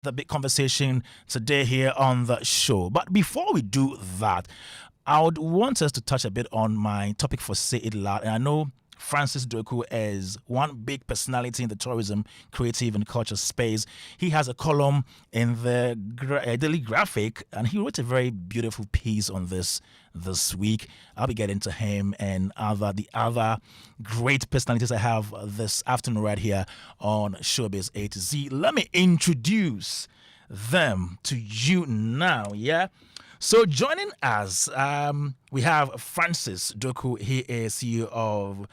the big conversation today here on the show. But before we do that, I would want us to touch a bit on my topic for Say It Loud. And I know Francis Doku is one big personality in the tourism, creative, and culture space. He has a column in the Daily Graphic, and he wrote a very beautiful piece on this week. I'll be getting to him and the other great personalities I have this afternoon right here on Showbiz A to Z. Let me introduce them to you now, yeah? So joining us, we have Francis Doku. He is CEO of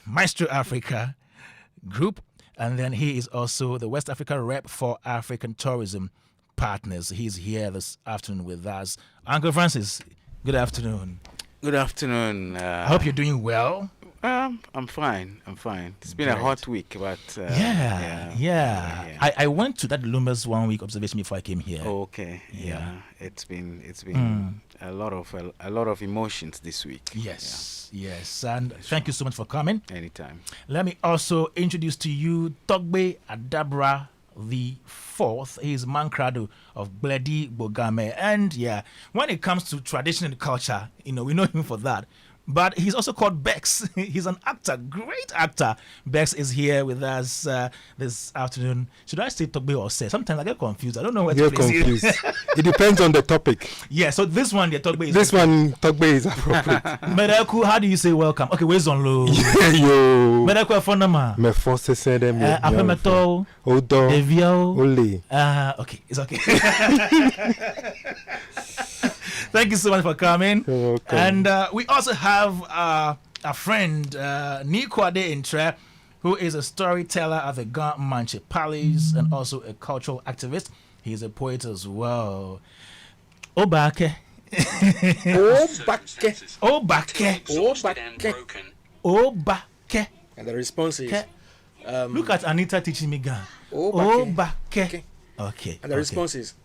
Maestro Africa Group, and then he is also the West Africa rep for African Tourism Partners. He's here this afternoon with us. Uncle Francis, good afternoon. Good afternoon. I hope you're doing well. I'm fine. It's been a hot week, but yeah. I went to that Lumbers 1 week observation before I came here. Okay. Yeah. It's been a lot of emotions this week. Yes. And thank you so much for coming. Anytime. Let me also introduce to you Togbe Adabra IV. He's Mankrado of Bledi Bogame. And when it comes to tradition and culture, we know him for that. But he's also called Bex. He's an actor, great actor. Bex is here with us this afternoon. Should I say Togbe or say? Sometimes I get confused. I don't know what to place. You're confused. It depends on the topic. Yeah, so this one, Togbe is... This one, Togbe is appropriate. Medaku, how do you say welcome? Okay, where's on low? Yo. Medaku, phone number. Me force say them. Apemeto. Odo. Devio. Ole. Okay, it's okay. Thank you so much for coming. You're welcome. And we also have a friend, Nii Kwardey Ntreh, who is a storyteller at the Ghana Manche Palace and also a cultural activist. He's a poet as well. Oobakɛ. Oobakɛ. And the response is... Look at Anita teaching me Ghana. Oobakɛ. Okay. And the response is...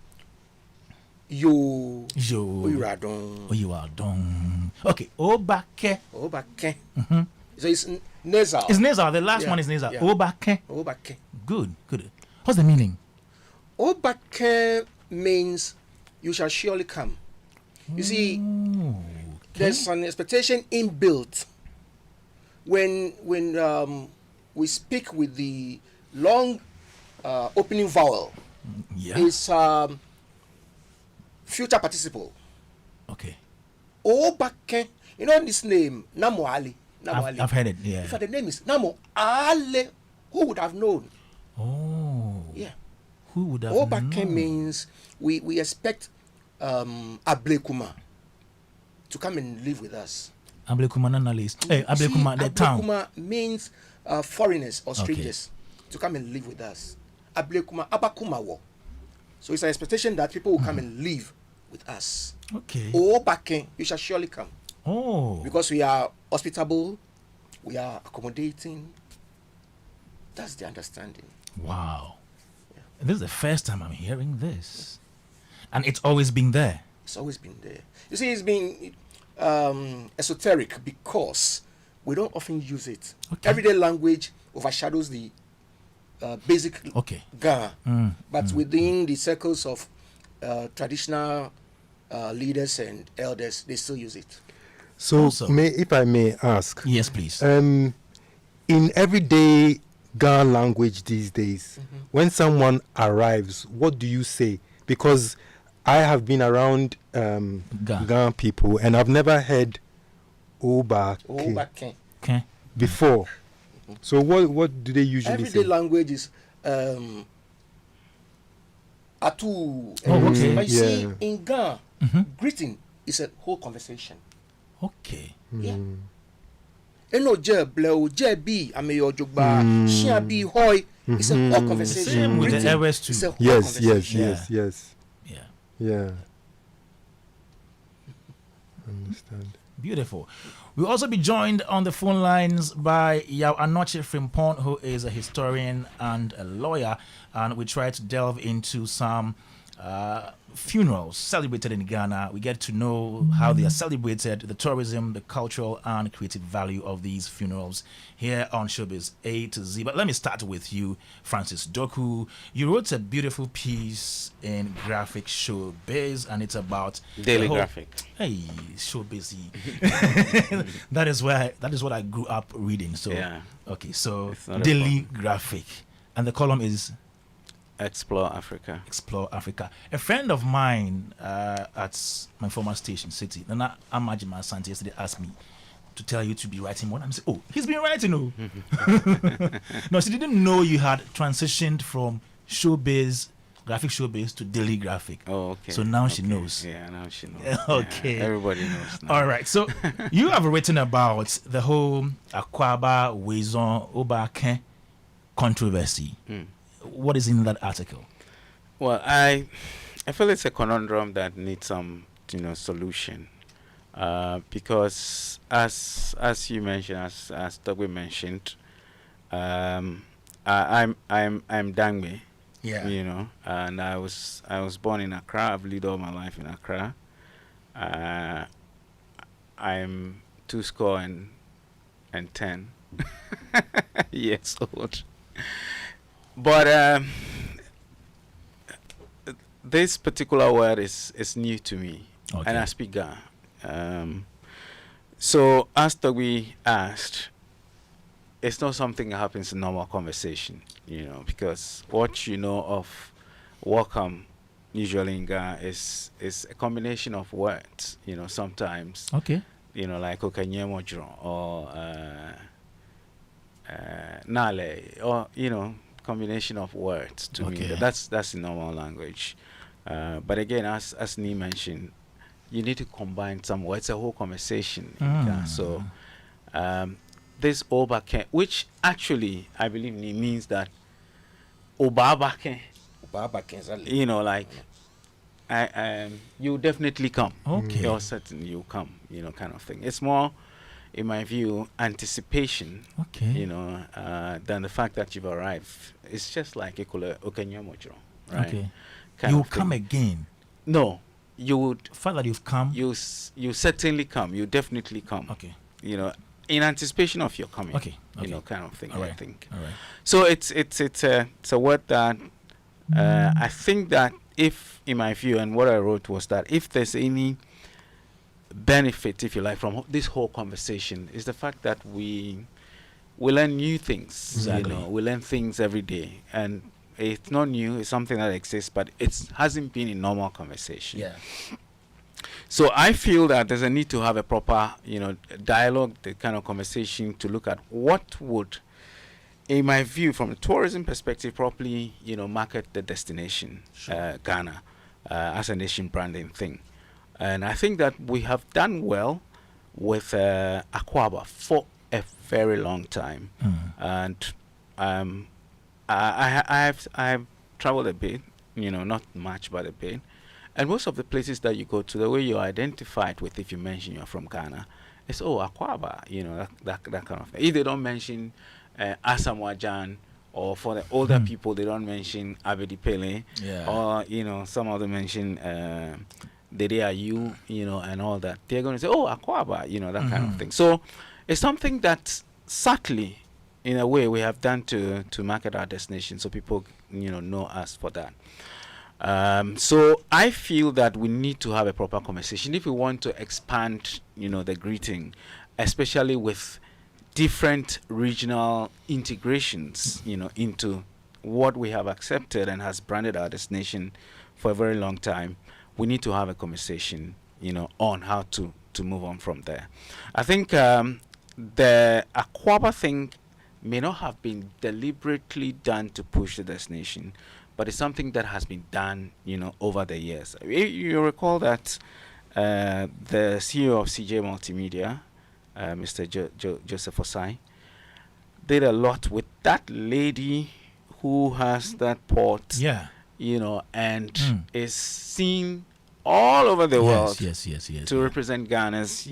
You are done. Okay, Oobakɛ. Mm-hmm. So it's nasal. It's nasal. The last one is nasal. Yeah. Oobakɛ. Good. What's the meaning? Oobakɛ means you shall surely come. You see, there's an expectation inbuilt when we speak with the long opening vowel. It's future participle. Okay. Oobakɛ. You know this name, Namo Ali. I've heard it, yeah. If the name is Namo Ali, who would have known? Oh. Yeah. Who would have known? Oobakɛ means we expect Ablekuma to come and live with us. Ablekuma Nanalist. Hey, Ablekuma, the town. Ablekuma means foreigners or strangers to come and live with us. Ablekuma, Abakumawo. So it's an expectation that people will come and live with us. Okay. Oobakɛ, you shall surely come. Oh. Because we are hospitable, we are accommodating. That's the understanding. Wow. Yeah. This is the first time I'm hearing this. And it's always been there. It's always been there. You see, it's been esoteric because we don't often use it. Okay. Everyday language overshadows the basic Ghana. But within the circles of traditional leaders and elders, they still use it. So, if I may ask. Yes, please. In everyday Ghana language these days, when someone arrives, what do you say? Because I have been around Ghana people and I've never heard Oobakɛ before. So what do they usually say? Everyday language is atu. Okay. But you see, in Ghana, greeting is a whole conversation. Okay. Yeah. Eno je bleu je bi ameyo jogba shia bi hoy. It's a whole conversation. Same with the airways too. Yes. Yeah. Understand. Beautiful. We'll also be joined on the phone lines by Yaw Anokye Frimpong, who is a historian and a lawyer, and we try to delve into some funerals celebrated in Ghana. We get to know how they are celebrated, the tourism, the cultural and creative value of these funerals here on Showbiz A to Z. But let me start with you, Francis Doku. You wrote a beautiful piece in Graphic Showbiz, and it's about Daily Graphic. Hey, Showbiz. that is what I grew up reading. So yeah. Okay, so Daily Graphic, and the column is Explore Africa. Explore Africa. A friend of mine at my former station, City, Nana Amajima Santi, yesterday asked me to tell you to be writing one. I'm saying, oh, he's been writing, oh. No, she didn't know you had transitioned from Showbiz, Graphic Showbiz to Daily Graphic. Oh, okay. So now she knows. Yeah, now she knows. Okay. Yeah, everybody knows now. All right. So you have written about the whole Akwaba, Wezon, Oobakɛ controversy. What is in that article? Well, I feel it's a conundrum that needs some, solution, because as you mentioned, as Togbe mentioned, I'm Dangme, yeah, and I was born in Accra. I've lived all my life in Accra. I'm 210 years old. But this particular word is new to me, and I speak Ghana. So as Togbe asked, it's not something that happens in normal conversation, because what you know of welcome usually in Ghana is a combination of words, sometimes. Okay. Like Okanyemojro or Nale, or combination of words to me. That's the normal language. But again, as Nii mentioned, you need to combine some words. It's a whole conversation. So this Oobakɛ, which actually I believe means that Oobakɛ, like you definitely come. Okay. You're certain you come, kind of thing. It's more, in my view, anticipation, than the fact that you've arrived. It's just like Okanyomojro, right? Okay. Kind You of come thing. again. No, you would. The fact that you've come. You certainly come. You definitely come. Okay. In anticipation of your coming. Okay. Kind of thing. All right. I think. All right. So it's a word that I think that, if, in my view, and what I wrote was that if there's any benefit, if you like, from this whole conversation, is the fact that we learn new things. Exactly. We learn things every day, and it's not new. It's something that exists, but it hasn't been in normal conversation. Yeah. So I feel that there's a need to have a proper, dialogue, the kind of conversation to look at what would, in my view, from a tourism perspective, properly, market the destination, Ghana, as a nation branding thing. And I think that we have done well with Akwaba for a very long time. And I've traveled a bit, not much, but a bit. And most of the places that you go to, the way you're identified with, if you mention you're from Ghana, it's Akwaba, that kind of thing. If they don't mention Asamoah, or for the older people, they don't mention Abedi Pele, or some of them mention Dede Ayu, and all that. They're going to say, Akwaba, that kind of thing. So it's something that subtly, in a way, we have done to market our destination, so people know us for that. So I feel that we need to have a proper conversation if we want to expand, the greeting, especially with different regional integrations, into what we have accepted and has branded our destination for a very long time. We need to have a conversation, on how to move on from there. I think the Akwaba thing may not have been deliberately done to push the destination, but it's something that has been done, over the years. You recall that the CEO of CJ Multimedia, Mr. Joseph Osai, did a lot with that lady who has that port, and is seen all over the world to represent Ghana's,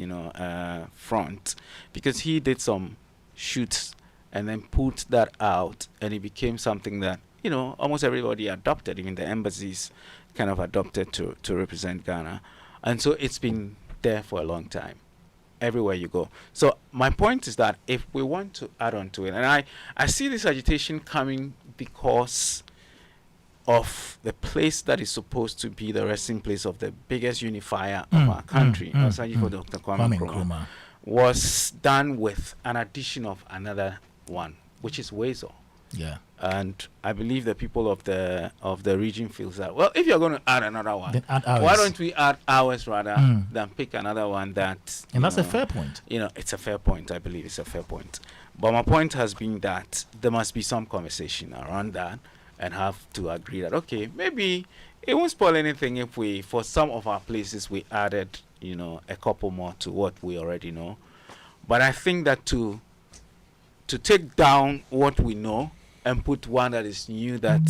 front, because he did some shoots and then put that out, and it became something that almost everybody adopted, even the embassies kind of adopted to represent Ghana. And so it's been there for a long time, everywhere you go. So my point is that if we want to add on to it, and I see this agitation coming because of the place that is supposed to be the resting place of the biggest unifier of our country, for Dr. Kwame Nkrumah, was done with an addition of another one, which is Wezo. Yeah. And I believe the people of the region feels that, well, if you're going to add another one, then add ours. why don't we add ours rather than pick another one that... And that's a fair point. It's a fair point. I believe it's a fair point. But my point has been that there must be some conversation around that and have to agree that, okay, maybe it won't spoil anything if we, for some of our places, we added, a couple more to what we already know. But I think that to take down what we know and put one that is new, that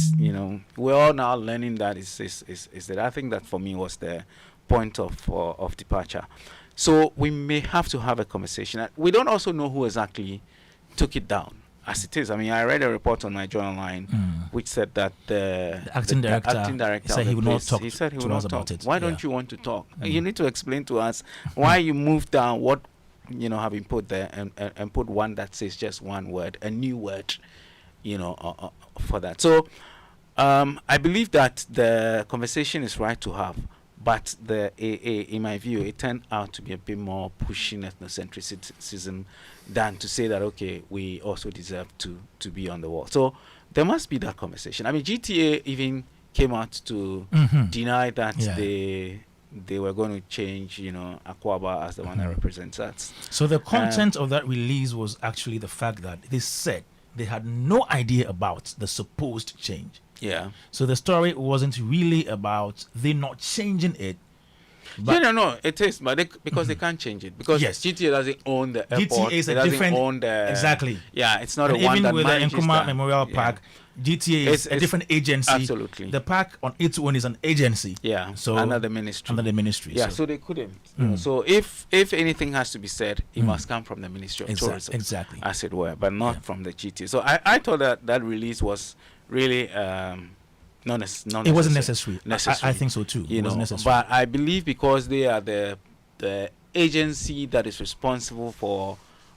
we're all now learning, that is that. I think that for me was the point of departure. So we may have to have a conversation. We don't also know who exactly took it down as it is. I mean, I read a report on my journal online which said that the acting director said he would not talk. He said he would not not talk talk. Why Yeah. don't you want to talk? You need to explain to us why you moved down what have been put there and put one that says just one word, a new word, for that. So I believe that the conversation is right to have, but the AA, in my view, it turned out to be a bit more pushing ethnocentrism than to say that, okay, we also deserve to be on the wall. So there must be that conversation. I mean, GTA even came out to deny that they were going to change, Akwaba as the one that represents us. So the content of that release was actually the fact that they said they had no idea about the supposed change. Yeah. So the story wasn't really about they not changing it. But no, it is, but because they can't change it, because GTA doesn't own the airport. GTA is it a doesn't different own the exactly. Yeah, it's not and a one even that with the manages Nkrumah that. Memorial Park. GTA is a different agency. Absolutely. The park on its own is an agency. Yeah. So under the ministry. Yeah. So they couldn't. So if anything has to be said, it must come from the Ministry of Tourism. Exactly. As it were, but not from the GTA. So I thought that release was really not necessary. It wasn't necessary. I think so too. It wasn't necessary. But I believe because they are the agency that is responsible for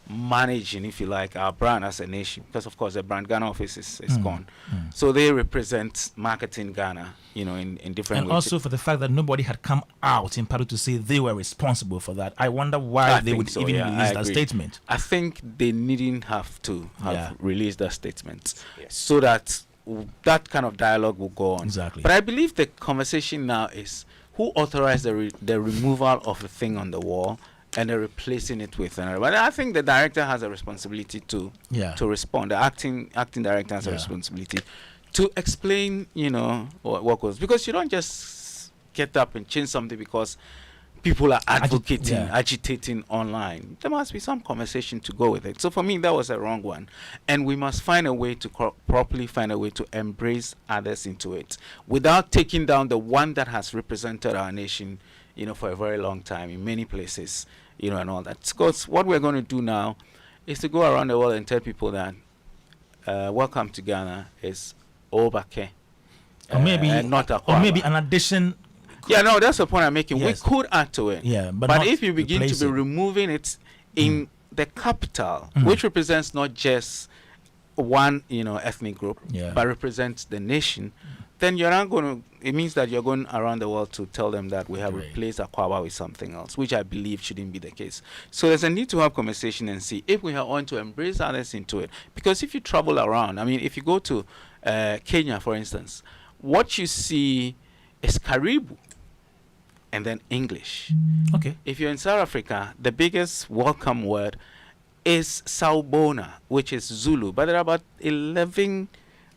managing, if you like, our brand as a nation, because of course the brand Ghana office is gone. So they represent marketing Ghana, in different ways. And also for the fact that nobody had come out in Paris to say they were responsible for that. I wonder why they would even release that statement. I think they needn't have to have released that statement so that that kind of dialogue will go on. Exactly. But I believe the conversation now is who authorized the removal of the thing on the wall and they're replacing it with another. But I think the director has a responsibility to respond. The acting director has a responsibility to explain, what goes. Because you don't just get up and change something because people are advocating, agitating online. There must be some conversation to go with it. So for me, that was a wrong one. And we must find a way to properly find a way to embrace others into it without taking down the one that has represented our nation, for a very long time in many places, and all that. Because what we're going to do now is to go around the world and tell people that welcome to Ghana is Oobakɛ. Or maybe not Akwaba. Or maybe an addition. Yeah, no, that's the point I'm making. Yes. We could add to it. Yeah, but if you begin to be removing it in the capital, which represents not just one, ethnic group, but represents the nation, then you're not going to. It means that you're going around the world to tell them that we have replaced Akwaba with something else, which I believe shouldn't be the case. So there's a need to have conversation and see if we want to embrace others into it. Because if you travel around, I mean, if you go to Kenya, for instance, what you see is Karibu and then English. Okay. If you're in South Africa, the biggest welcome word is Sawubona, which is Zulu. But there are about 11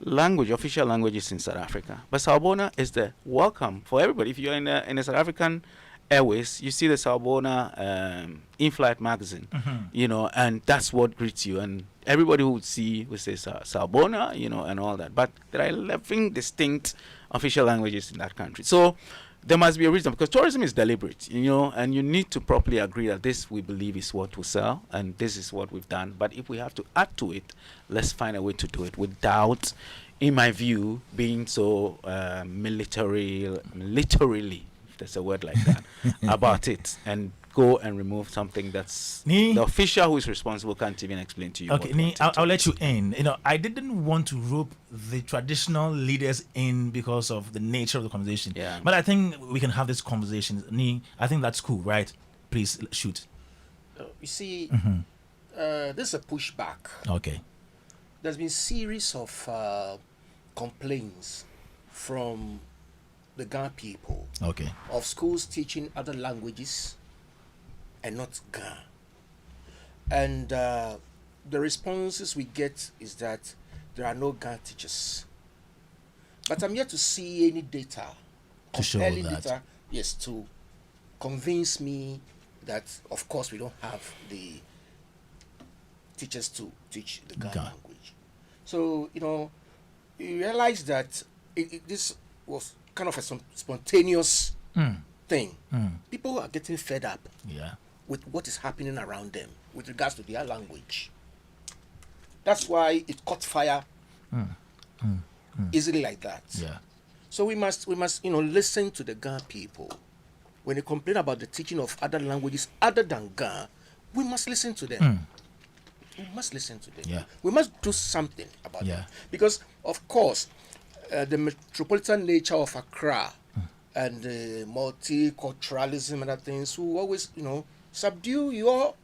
official languages in South Africa. But Sawubona is the welcome for everybody. If you're in a South African Airways, you see the Sawubona in-flight magazine, and that's what greets you. And everybody who would see would say Sawubona, and all that. But there are 11 distinct official languages in that country. So there must be a reason, because tourism is deliberate, and you need to properly agree that this, we believe, is what will sell, and this is what we've done. But if we have to add to it, let's find a way to do it without, in my view, being so militarily, if there's a word like that, about it, and go and remove something that's the official who is responsible can't even explain to you. Okay, Nii, I'll let you in. I didn't want to rope the traditional leaders in because of the nature of the conversation. Yeah. But I think we can have this conversation. Nii, I think that's cool, right? Please shoot. You see, this is a pushback. Okay. There's been series of complaints from the Ga people. Okay. Of schools teaching other languages and not Ga. And the responses we get is that there are no Ga teachers. But I'm yet to see any data, to show that. data, yes, to convince me that, of course, we don't have the teachers to teach the Ga language. So, you realize that this was kind of a spontaneous thing. People are getting fed up with what is happening around them with regards to their language. That's why it caught fire easily like that. Yeah. So we must listen to the Ga people. When they complain about the teaching of other languages other than Ga, we must listen to them. We must listen to them. Yeah. We must do something about it. Because, of course, the metropolitan nature of Accra and the multiculturalism and other things will always, subdue your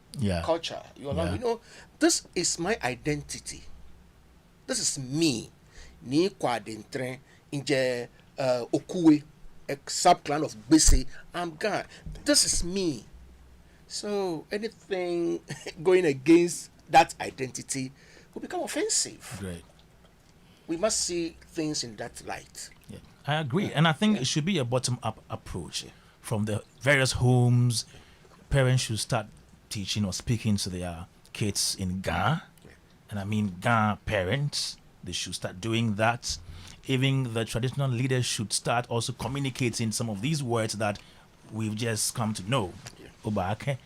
culture, your language. This is my identity. This is me. Nii Kwardey Ntreh, Inje Okuwe, a sub-clan of Bese. I'm Ga. This is me. So anything going against that identity will become offensive. Great. We must see things in that light. Yeah, I agree. And I think it should be a bottom-up approach. From the various homes, parents should start teaching or speaking to their kids in Ga. And I mean Ga parents, they should start doing that. Even the traditional leaders should start also communicating some of these words that we've just come to know. Oobakɛ.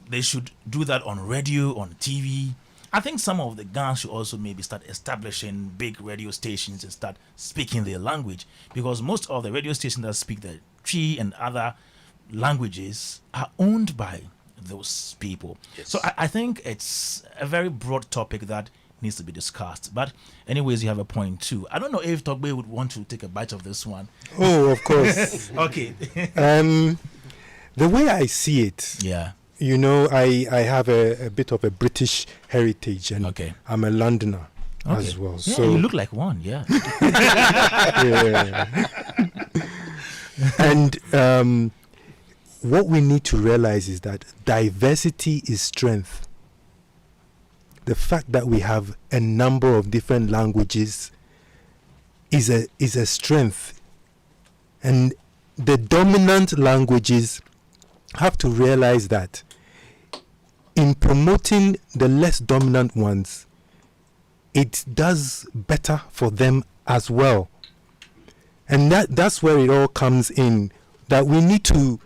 They should do that on radio, on TV. I think some of the Ga should also maybe start establishing big radio stations and start speaking their language, because most of the radio stations that speak the Twi and other languages are owned by those people. Yes. So I think it's a very broad topic that needs to be discussed. But anyways, you have a point too. I don't know if Togbe would want to take a bite of this one. Oh, of course. Okay. The way I see it, I have a bit of a British heritage, and I'm a Londoner as well. Yeah, so you look like one, yeah. And what we need to realize is that diversity is strength. The fact that we have a number of different languages is a strength, and the dominant languages have to realize that in promoting the less dominant ones, it does better for them as well. And that's where it all comes in, that we need to,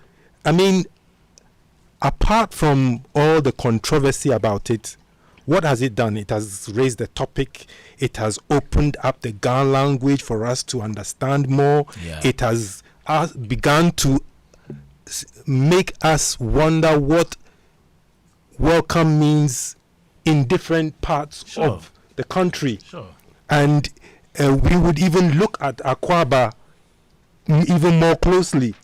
apart from all the controversy about it, what has it done? It has raised the topic. It has opened up the Ga language for us to understand more. Yeah. It has begun to make us wonder what welcome means in different parts of the country. Sure. And we would even look at Akwaaba even more closely.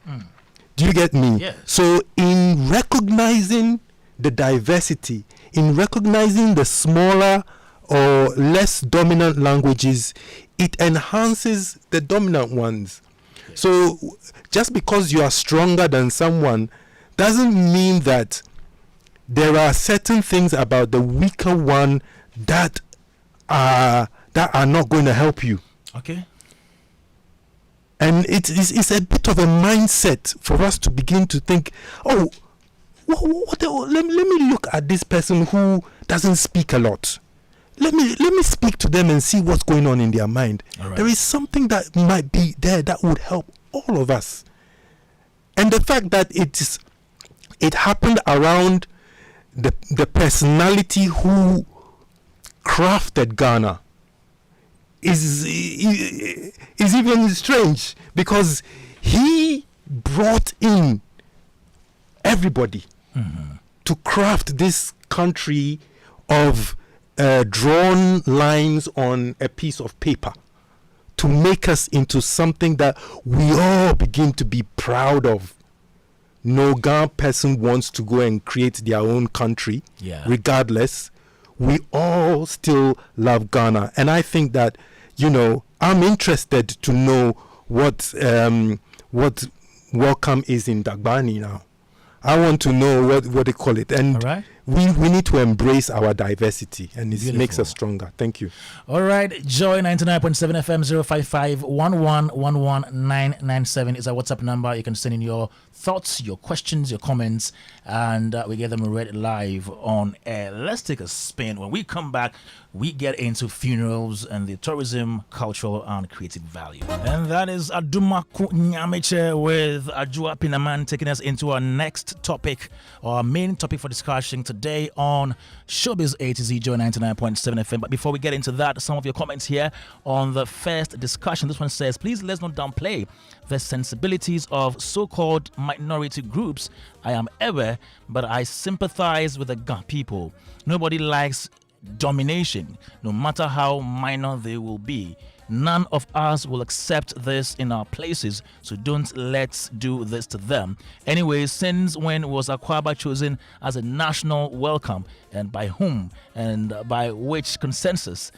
Do you get me? Yes. So in recognizing the diversity, in recognizing the smaller or less dominant languages, it enhances the dominant ones. Yes. So just because you are stronger than someone doesn't mean that there are certain things about the weaker one that are not going to help you. Okay. And it's a bit of a mindset for us to begin to think, let me look at this person who doesn't speak a lot. Let me speak to them and see what's going on in their mind. Right. There is something that might be there that would help all of us. And the fact that it happened around the personality who crafted Ghana. is even strange, because he brought in everybody to craft this country of drawn lines on a piece of paper, to make us into something that we all begin to be proud of. No Ghana person wants to go and create their own country, regardless. We all still love Ghana. And I think that, I'm interested to know what welcome is in Dagbani now. I want to know what they call it. And we need to embrace our diversity, and it makes us stronger. Thank you. All right. Joy 99.7 FM 055 1111997 is our WhatsApp number. You can send in your thoughts, your questions, your comments, and we get them read live on air. Let's take a spin. When we come back, we get into funerals and the tourism, cultural, and creative value. And that is Adumaku Nyameche with Ajua Pinaman taking us into our next topic, our main topic for discussion today on Showbiz A to Z Joy 99.7 FM. But before we get into that, some of your comments here on the first discussion. This one says, please let's not downplay the sensibilities of so-called minority groups. I am ever, but I sympathize with the Ga people. Nobody likes domination, no matter how minor they will be. None of us will accept this in our places, so don't let's do this to them. Anyway, since when was Akwaaba chosen as a national welcome, and by whom, and by which consensus?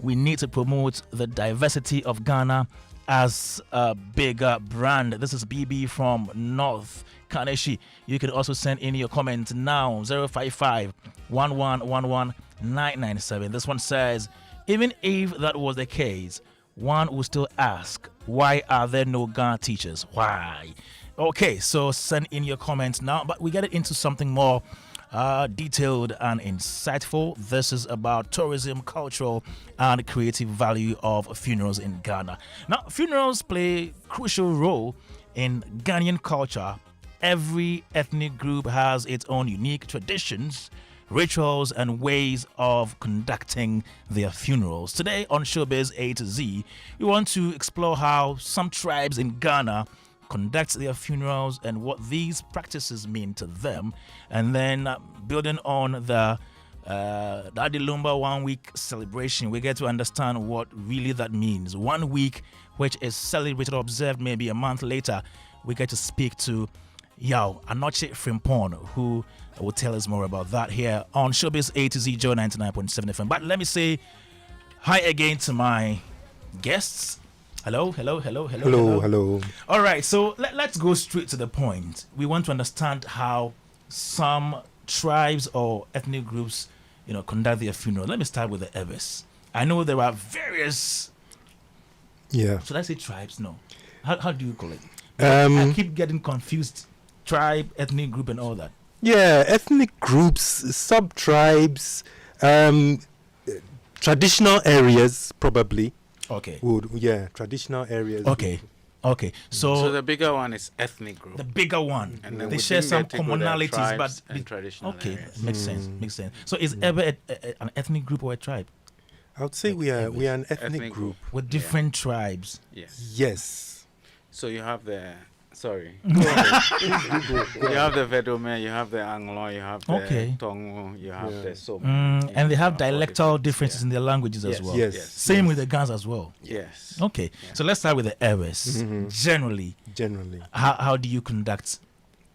We need to promote the diversity of Ghana as a bigger brand. This is BB from North Kaneshi. You can also send in your comments now, 055 1111997. This one says, even if that was the case, one would still ask, why are there no Ghana teachers? Why? Okay, so send in your comments now, but we get it into something more detailed and insightful. This is about tourism, cultural, and creative value of funerals in Ghana. Now, funerals play a crucial role in Ghanaian culture. Every ethnic group has its own unique traditions, rituals, and ways of conducting their funerals. Today on Showbiz A to Z, we want to explore how some tribes in Ghana conduct their funerals and what these practices mean to them. And then building on the Adilumba 1 week celebration, we get to understand what really that means. 1 week, which is celebrated or observed maybe a month later, we get to speak to Yaw Anokye Frimpong, who will tell us more about that here on Showbiz A to Z Joy 99.7 FM. But let me say hi again to my guests. Hello. All right, so let's go straight to the point. We want to understand how some tribes or ethnic groups, conduct their funeral. Let me start with the Eves. I know there are various. Yeah. Should I say tribes? No. How do you call it? I keep getting confused. Tribe, ethnic group, and all that. Yeah, ethnic groups, sub-tribes, traditional areas, probably. Okay. Traditional areas. Okay. So the bigger one is ethnic group. The bigger one. And then they share some commonalities, but traditional areas. Makes sense. So is ever an ethnic group or a tribe? I would say we are an ethnic group with different tribes. Yes. So you have the you have the Vedome, you have the Anglo, you have the Tongo, you have the Som. And they have dialectal differences in their languages as well. Yes. Same with the Gans as well. Yes. Okay. Yeah. So let's start with the Eves. Generally, how do you conduct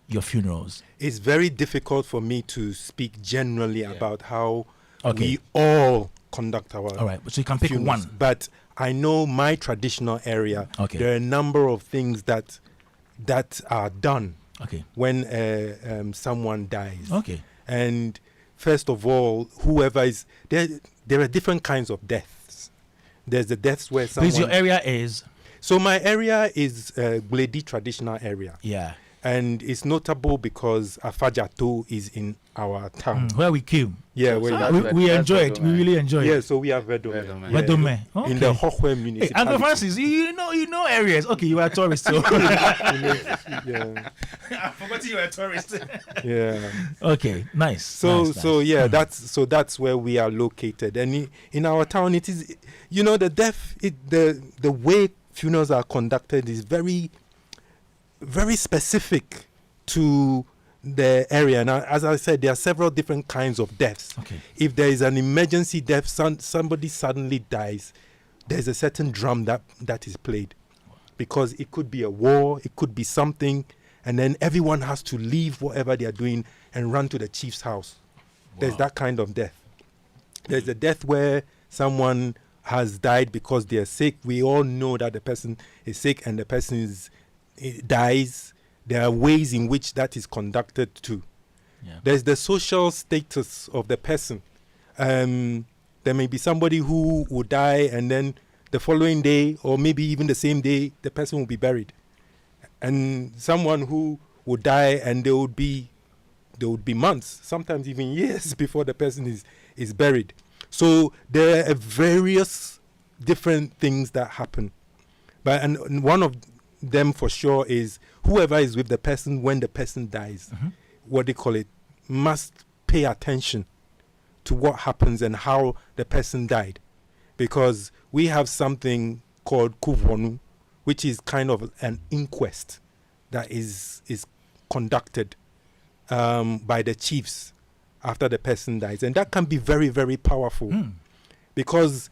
your funerals? It's very difficult for me to speak generally about how we all conduct our all right, so you can pick funerals. one. But I know my traditional area, there are a number of things that are done when someone dies. And first of all, whoever is there are different kinds of deaths. There's the deaths where someone... Because your area is... So my area is Gledi traditional area. Yeah. And it's notable because Afajato is in our town. Where we came. Yeah, we enjoy it. We really enjoy it. Yeah, so we have Vedome. Vedome. Okay. In the Hohwe municipality. Hey, Uncle Francis, you know areas. Okay, you are a tourist. So. Yeah. I forgot you were a tourist. Yeah. Okay, nice. So nice. that's where we are located. And in our town, it is, the way funerals are conducted is very, very specific to the area. Now, as I said, there are several different kinds of deaths. Okay. If there is an emergency death, somebody suddenly dies, there's a certain drum that is played, because it could be a war, it could be something, and then everyone has to leave whatever they are doing and run to the chief's house. Wow. There's that kind of death. There's a death where someone has died because they are sick. We all know that the person is sick and the person dies. There are ways in which that is conducted too. Yeah. There's the social status of the person. There may be somebody who will die, and then the following day, or maybe even the same day, the person will be buried. And someone who would die, and there would be months, sometimes even years before the person is buried. So there are various different things that happen. And one of them for sure is whoever is with the person when the person dies, what they call it, must pay attention to what happens and how the person died. Because we have something called Kuvonu, which is kind of an inquest that is conducted by the chiefs after the person dies. And that can be very, very powerful because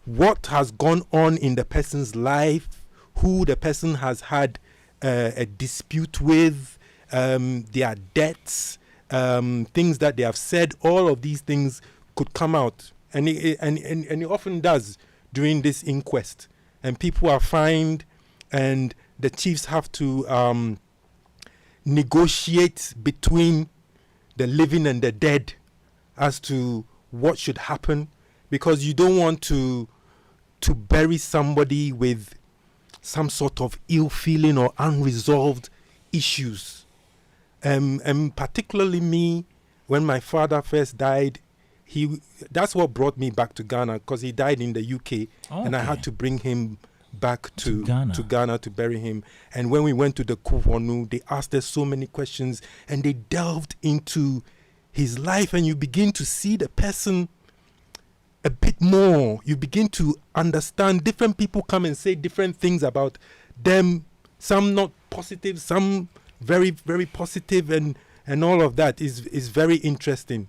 what has gone on in the person's life, who the person has had a dispute with, their debts, things that they have said, all of these things could come out. And it often does during this inquest. And people are fined, and the chiefs have to negotiate between the living and the dead as to what should happen, because you don't want to bury somebody with some sort of ill feeling or unresolved issues. And particularly me, when my father first died, that's what brought me back to Ghana, because he died in the UK, and I had to bring him back to Ghana to bury him. And when we went to the Kuvonu, they asked us so many questions, and they delved into his life, and you begin to see the person a bit more. You begin to understand. Different people come and say different things about them, some not positive, some very, very positive, and all of that is very interesting.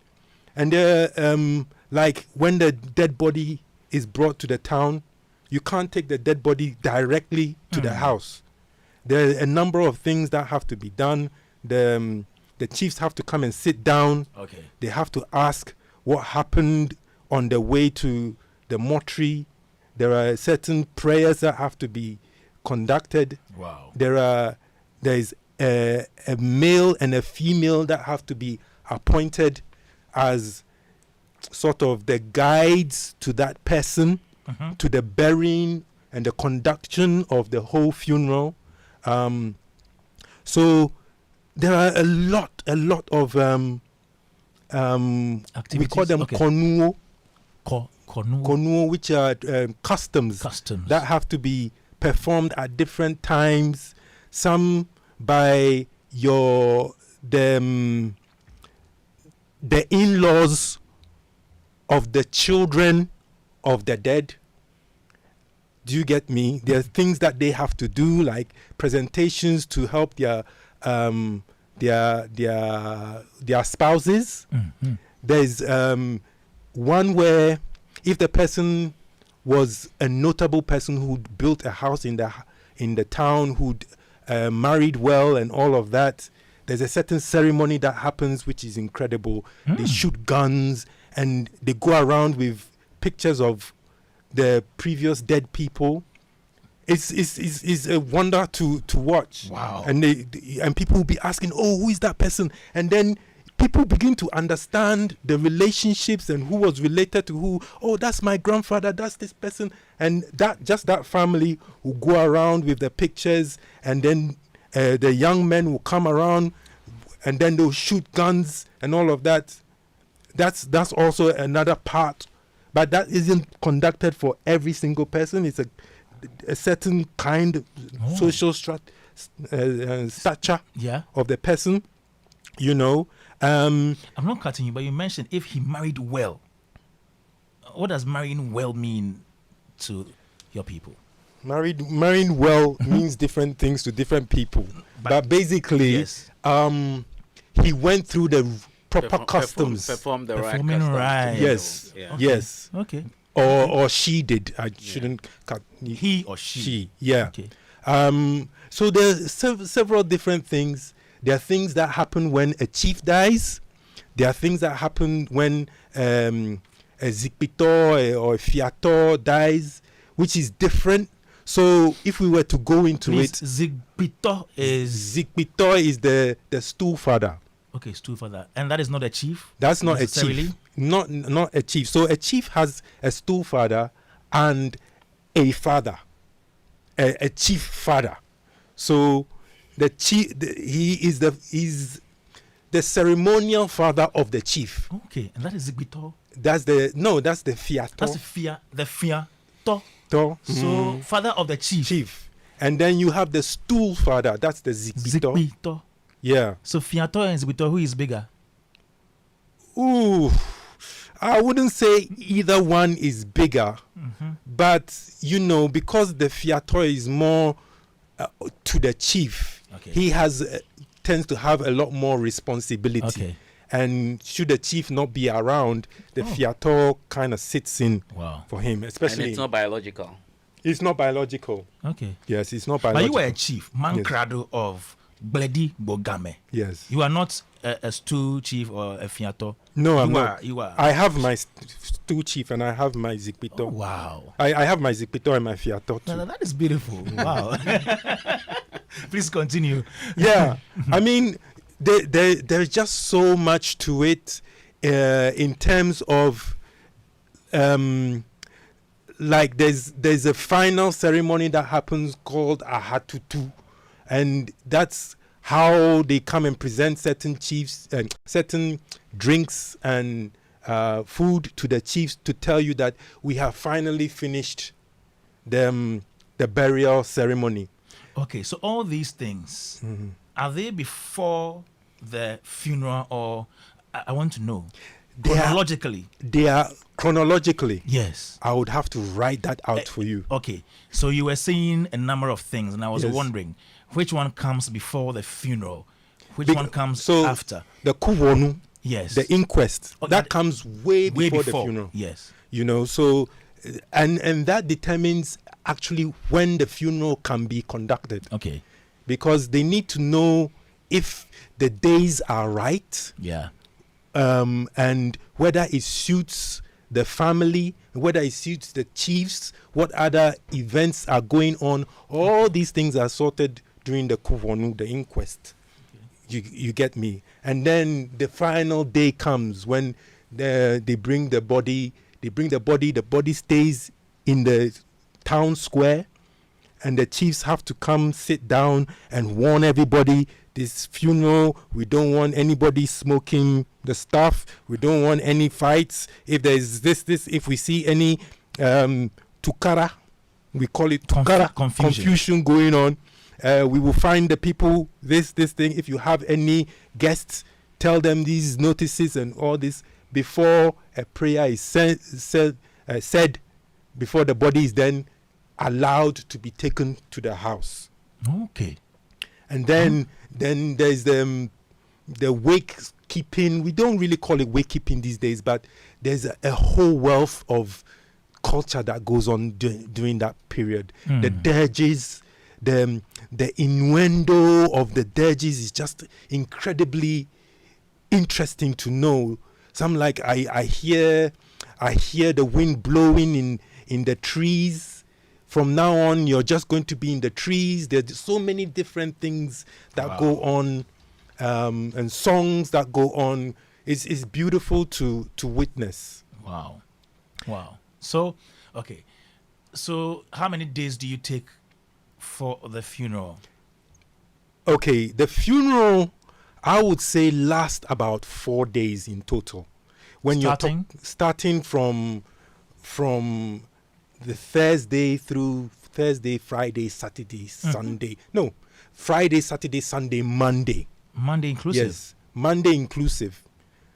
And like when the dead body is brought to the town, you can't take the dead body directly to the house. There are a number of things that have to be done. The chiefs have to come and sit down. Okay. They have to ask what happened on the way to the mortuary. There are certain prayers that have to be conducted. Wow. There is a male and a female that have to be appointed as sort of the guides to that person, to the burying and the conduction of the whole funeral. So there are a lot of activities. We call them konuo. Konuo, which are customs that have to be performed at different times. Some by the in-laws of the children of the dead. Do you get me? There are things that they have to do, like presentations to help their spouses. There's one where if the person was a notable person who built a house in the town, who'd married well and all of that, there's a certain ceremony that happens which is incredible. They shoot guns and they go around with pictures of the previous dead people. It's a wonder to watch. Wow. And people will be asking, oh, who is that person? And then people begin to understand the relationships and who was related to who. Oh, that's my grandfather, that's this person. And that family will go around with the pictures, and then the young men will come around, and then they'll shoot guns and all of that. That's also another part, but that isn't conducted for every single person. It's a certain kind of social stature of the person, you know. I'm not cutting you, but you mentioned if he married well. What does marrying well mean to your people? Marrying well means different things to different people, but basically, yes. He went through the proper customs. Perform the right Performing customs. right. Yes. Yeah. Okay. Yes. Okay. Or she did. I shouldn't cut. He or she. She. Yeah. Okay. So there's several different things. There are things that happen when a chief dies. There are things that happen when a Zikpito or a Fiato dies, which is different. So if we were to go into it, Zikpito is the stool father. Okay, stool father, and that is not a chief. That's not a chief. Not a chief. So a chief has a stool father and a father, a chief father. So the chief, he's the ceremonial father of the chief. Okay, and that is Zikpito. That's the Fiato. That's the Fiato. So father of the chief. And then you have the stool father. That's the Zikpito. Yeah. So Fiato and Zikpito, who is bigger? Ooh, I wouldn't say either one is bigger, but you know, because the Fiato is more to the chief, he tends to have a lot more responsibility. Okay. And should the chief not be around, the Fiato kind of sits in for him, especially. And it's not biological. It's not biological. Okay. Yes, it's not biological. But you were a chief, Mankrado of Bledi Bogame. Yes. You are not a stool chief or a Fiato. No, I'm not. You are. I have my stool chief and I have my Zikpito. Oh, wow. I have my Zikpito and my Fiato too. No, that is beautiful. Wow. Please continue. Yeah. I mean, there's just so much to it in terms of like there's a final ceremony that happens called Ahatutu, and that's how they come and present certain chiefs and certain drinks and food to the chiefs to tell you that we have finally finished the burial ceremony. Okay, so all these things, are they before the funeral, or I want to know chronologically? They are chronologically. Yes. I would have to write that out for you. Okay, so you were saying a number of things, and I was wondering which one comes before the funeral, which one comes after. The Kuwonu, yes, the inquest, that comes way before the funeral. Yes, you know, so and that determines actually when the funeral can be conducted. Okay, because they need to know if the days are right. Yeah. And whether it suits the family, whether it suits the chiefs, what other events are going on. All these things are sorted during the Kuvonu, the inquest. Okay. You get me? And then the final day comes when they bring the body. The body stays in the town square, and the chiefs have to come sit down and warn everybody, this funeral, we don't want anybody smoking the stuff, we don't want any fights. If there's this, if we see any tukara, we call it tukara, confusion going on, we will find the people, this thing. If you have any guests, tell them these notices and all this before a prayer is said, before the body is then allowed to be taken to the house. Okay. And then there's the wake keeping. We don't really call it wake keeping these days, but there's a whole wealth of culture that goes on during that period. The dirges, the innuendo of the dirges is just incredibly interesting to know. Some like I hear the wind blowing in the trees. From now on, you're just going to be in the trees. There's so many different things that go on, and songs that go on. It's beautiful to witness. Wow. So, okay. So, how many days do you take for the funeral? Okay, the funeral, I would say, lasts about 4 days in total. When starting from the Thursday through Thursday, Friday, Saturday, Sunday. No, Friday, Saturday, Sunday, Monday. Monday inclusive? Yes, Monday inclusive.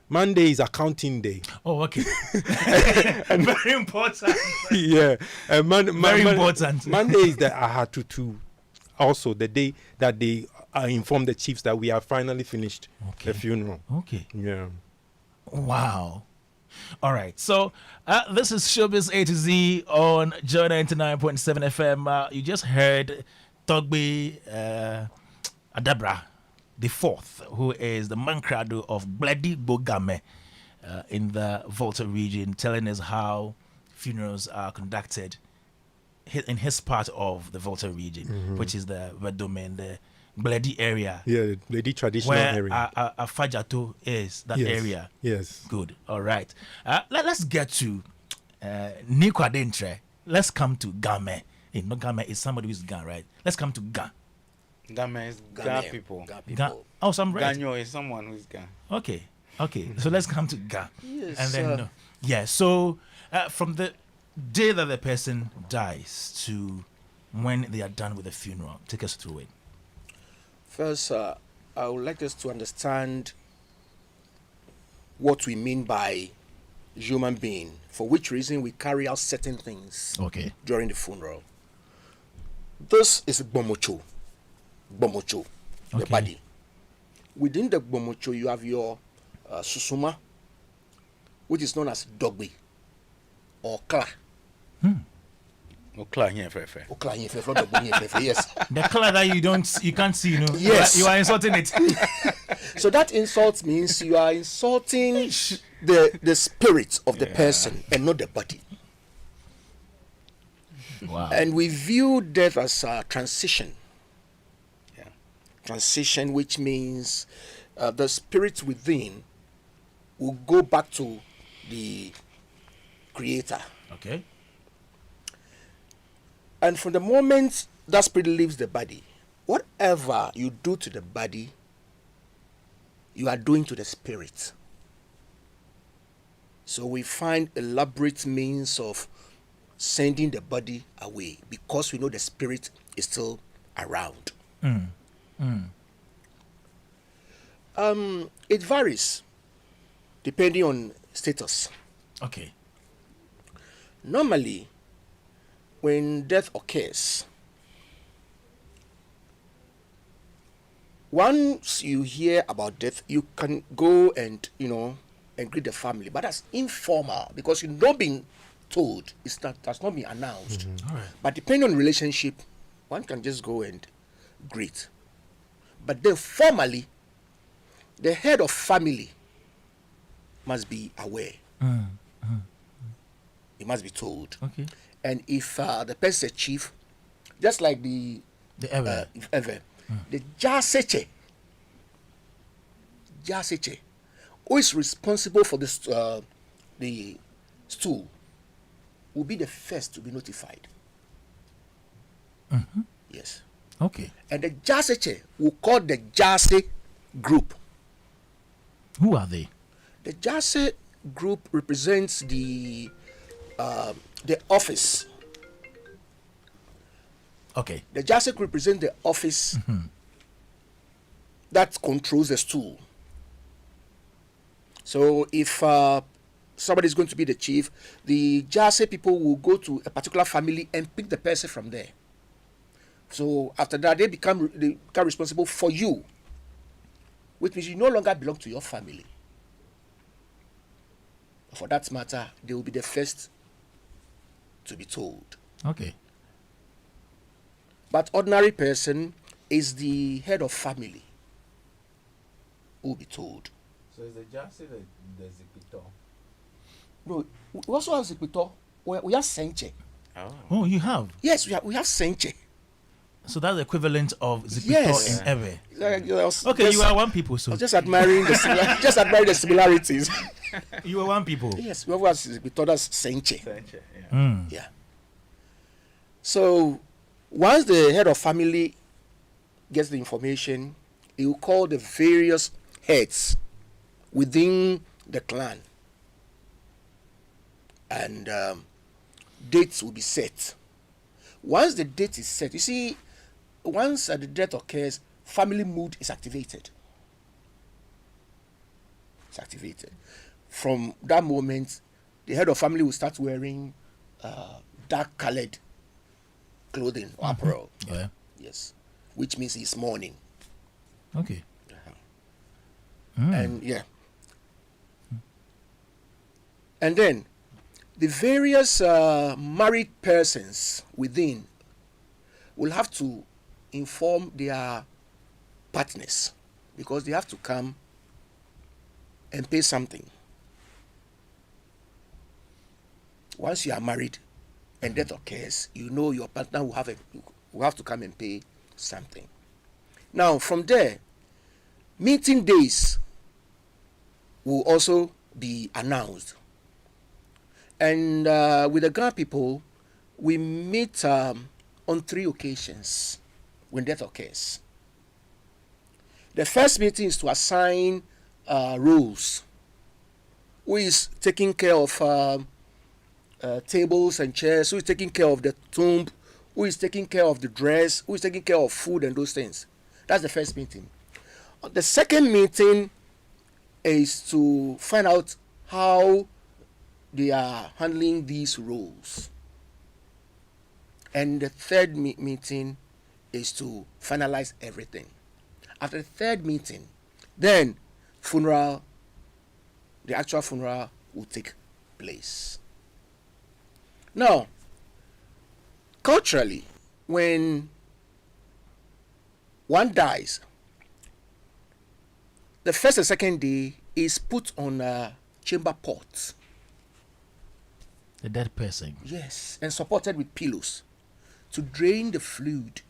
Monday is accounting day. Oh, okay. Very important. Yeah. Very important. Monday is that I had to also the day that they informed the chiefs that we have finally finished the funeral. Okay. Yeah. Wow. All right. So this is Showbiz A to Z on Joy 99.7 FM. You just heard Togbe Adabra IV, who is the Mankrado of Bledi Bogame in the Volta region, telling us how funerals are conducted in his part of the Volta region, which is the domain, the Bledi area. Yeah, Bledi traditional area. Where Afajato is, that area. Yes. Good. All right. Let's get to Nii Kwardey Ntreh. Let's come to Game. No, Game is somebody who's Gan, right? Let's come to Gan. Game is Ga people. Oh, so I'm right. Ganyo is someone who's Ga. Okay. So let's come to Ga. Yes. And then, so from the day that the person dies to when they are done with the funeral, take us through it. First, I would like us to understand what we mean by human being, for which reason we carry out certain things during the funeral. This is Gbomocho, the body. Within the Gbomocho, you have your Susuma, which is known as Dogbe or Kla. Okla here, yes. The color that you can't see, Yes. You are insulting it. So that insult means you are insulting the spirit of the person and not the body. Wow. And we view death as a transition. Yeah. Transition, which means the spirit within will go back to the Creator. Okay. And from the moment that spirit leaves the body, whatever you do to the body, you are doing to the spirit. So we find elaborate means of sending the body away because we know the spirit is still around. It varies depending on status. Okay. Normally, when death occurs, once you hear about death, you can go and greet the family, but that's informal because you've not been told. That's not been announced. All right. But depending on relationship, one can just go and greet. But then formally, the head of family must be aware. It must be told. Okay. And if the person is a chief, just like the Jaseche, who is responsible for the stool, will be the first to be notified. Yes. Okay. And the Jaseche will call the Jase group. Who are they? The Jase group represents the office. Okay. The Jase group represents the office that controls the stool. So if somebody is going to be the chief, the Jase people will go to a particular family and pick the person from there. So after that, they become responsible for you, which means you no longer belong to your family. For that matter, they will be the first to be told. Okay. But ordinary person is the head of family who will be told. So is the Jase the Zikito? No, we also have Zikito. We have Senche. Oh, you have? Yes, we have Senche. So that's the equivalent of Zikito in Ewe. Okay, you are one people, so. I was just admiring the similarities. You are one people. Yes, we have Zikito, that's Senche. Yeah. So once the head of family gets the information, he will call the various heads within the clan, and dates will be set. Once the date is set, you see, once the death occurs, family mood is activated. It's activated. From that moment, the head of family will start wearing dark colored clothing or apparel. Yeah. Yes. Which means he's mourning. Okay. And yeah. And then the various married persons within will have to inform their partners, because they have to come and pay something. Once you are married and death occurs, you know your partner will have to come and pay something. Now, from there, meeting days will also be announced. And with the Ghana people, we meet on 3 occasions when death occurs. The first meeting is to assign roles. Who is taking care of tables and chairs? Who is taking care of the tomb? Who is taking care of the dress? Who is taking care of food and those things? That's the first meeting. The second meeting is to find out how they are handling these roles. And the third meeting is to finalize everything. After the third meeting, then the actual funeral will take place. Now, culturally, when one dies, the first and second day is put on a chamber pot. The dead person. Yes, and supported with pillows to drain the fluid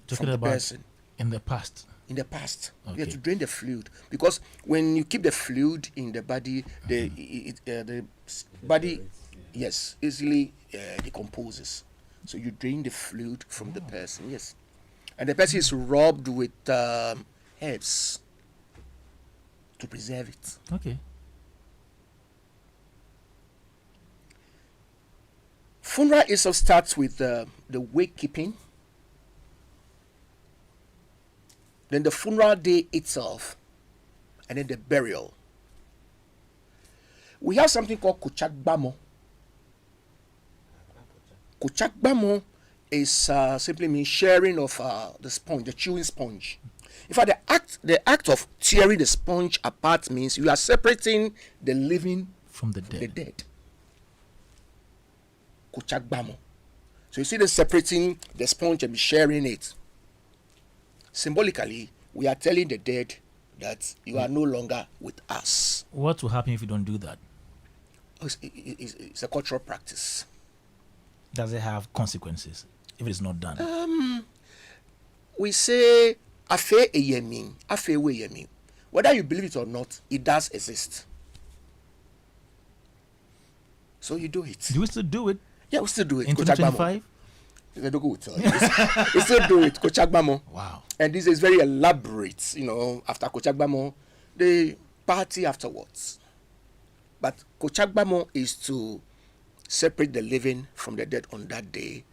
from the person. In the past. In the past, Okay. you have to drain the fluid, because when you keep the fluid in the body, the body, yes, easily decomposes. So you drain the fluid from the person, yes, and the person is rubbed with herbs to preserve it. Okay. Funeral itself starts with the wake keeping. Then the funeral day itself, and then the burial. We have something called Kochagbamo. Kochagbamo is simply means sharing of the sponge, the chewing sponge. In fact, the act of tearing the sponge apart means you are separating the living from the dead. Kochagbamo. So you see them separating the sponge and sharing it. Symbolically, we are telling the dead that you are no longer with us. What will happen if you don't do that? It's a cultural practice. Does it have consequences if it is not done? We say, afe eyemi, afe weyemi. Whether you believe it or not, it does exist. So you do it. Do we still do it? Yeah, we still do it. In 2025? They don't go with we still do it. Kochagbamo. Wow. And this is very elaborate. You know, after Kochagbamo, they party afterwards. But Kochagbamo is to separate the living from the dead on that day.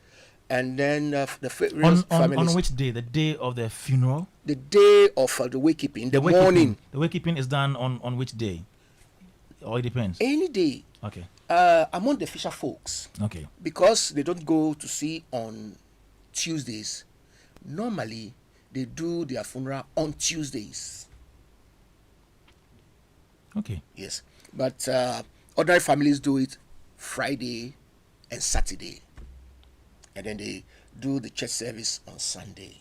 And then the families. On which day? The day of the funeral? The day of the wake-keeping, the morning. The wake-keeping is done on which day? Or it depends? Any day. Okay. Among the fisher folks. Okay. Because they don't go to sea on Tuesdays, normally they do their funeral on Tuesdays. Okay. Yes. But ordinary families do it Friday and Saturday. And then they do the church service on Sunday.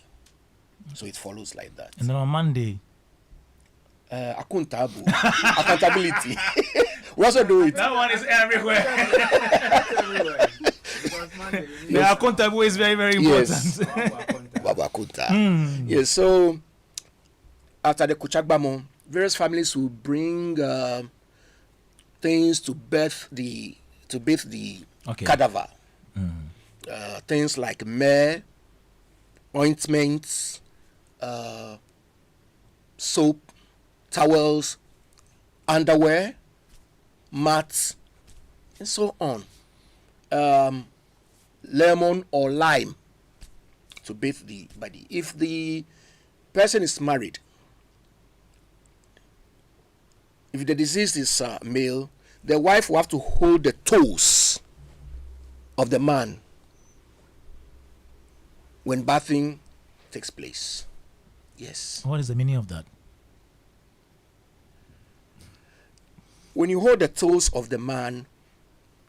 So it follows like that. And then on Monday? Accountability. We also do it. That one is everywhere. The accountable is very, very important. Yes. Baba Akunta. Yes, so after the Kochagbamo, various families will bring things to bathe the Okay. cadaver. Things like meh, ointments, soap, towels, underwear, mats, and so on. Lemon or lime to bathe the body. If the person is married, if the deceased is male, the wife will have to hold the toes of the man when bathing takes place. Yes. What is the meaning of that? When you hold the toes of the man,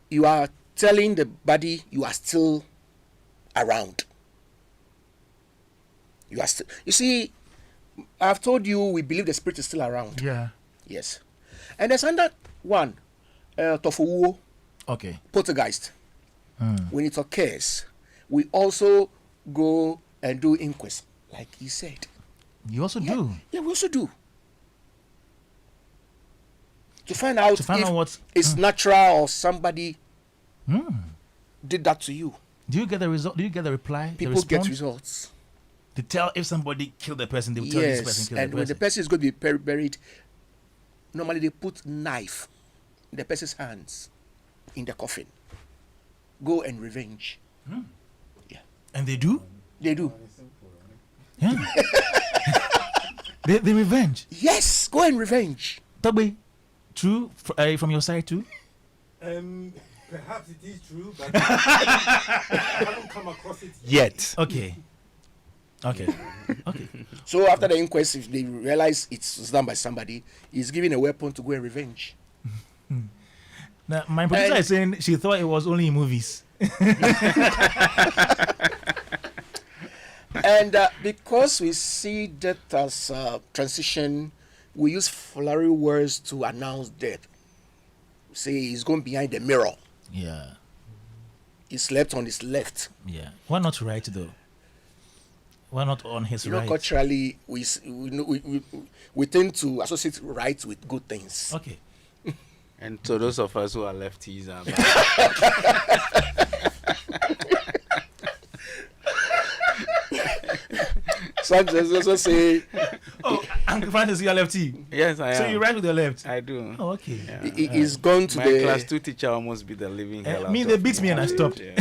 you are telling the body you are still around. You are still. You see, I've told you we believe the spirit is still around. Yeah. Yes. And there's another one, Tofuwo. Okay. Poltergeist. When it occurs, we also go and do inquest, like he said. You also do? Yeah, we also do. To find out if what it's natural or somebody did that to you. Do you get the result? Do you get the reply? People get results. To tell if somebody killed the person, they will tell this person killed the person. And when the person is going to be buried, normally they put knife in the person's hands in the coffin. Go and revenge. Yeah. And they do? They do. Yeah. they revenge? Yes, go and revenge. Togbe, true from your side too? Perhaps it is true, but I haven't come across it yet. Okay. So after the inquest, if they realize it's done by somebody, he's given a weapon to go and revenge. Now, my producer is saying she thought it was only in movies. And because we see death as transition, we use flowery words to announce death. Say he's going behind the mirror. Yeah. He slept on his left. Yeah. Why not right though? Why not on his right? Culturally, we tend to associate right with good things. Okay. And so those of us who are lefties are Sometimes also say, "Oh, Uncle Francis, you are lefty." Yes, I am. So you write with the left. I do. Oh, okay. Yeah. He's gone to my the class 2 teacher almost beat the living hell out me, of they beat me and I stopped. Yeah.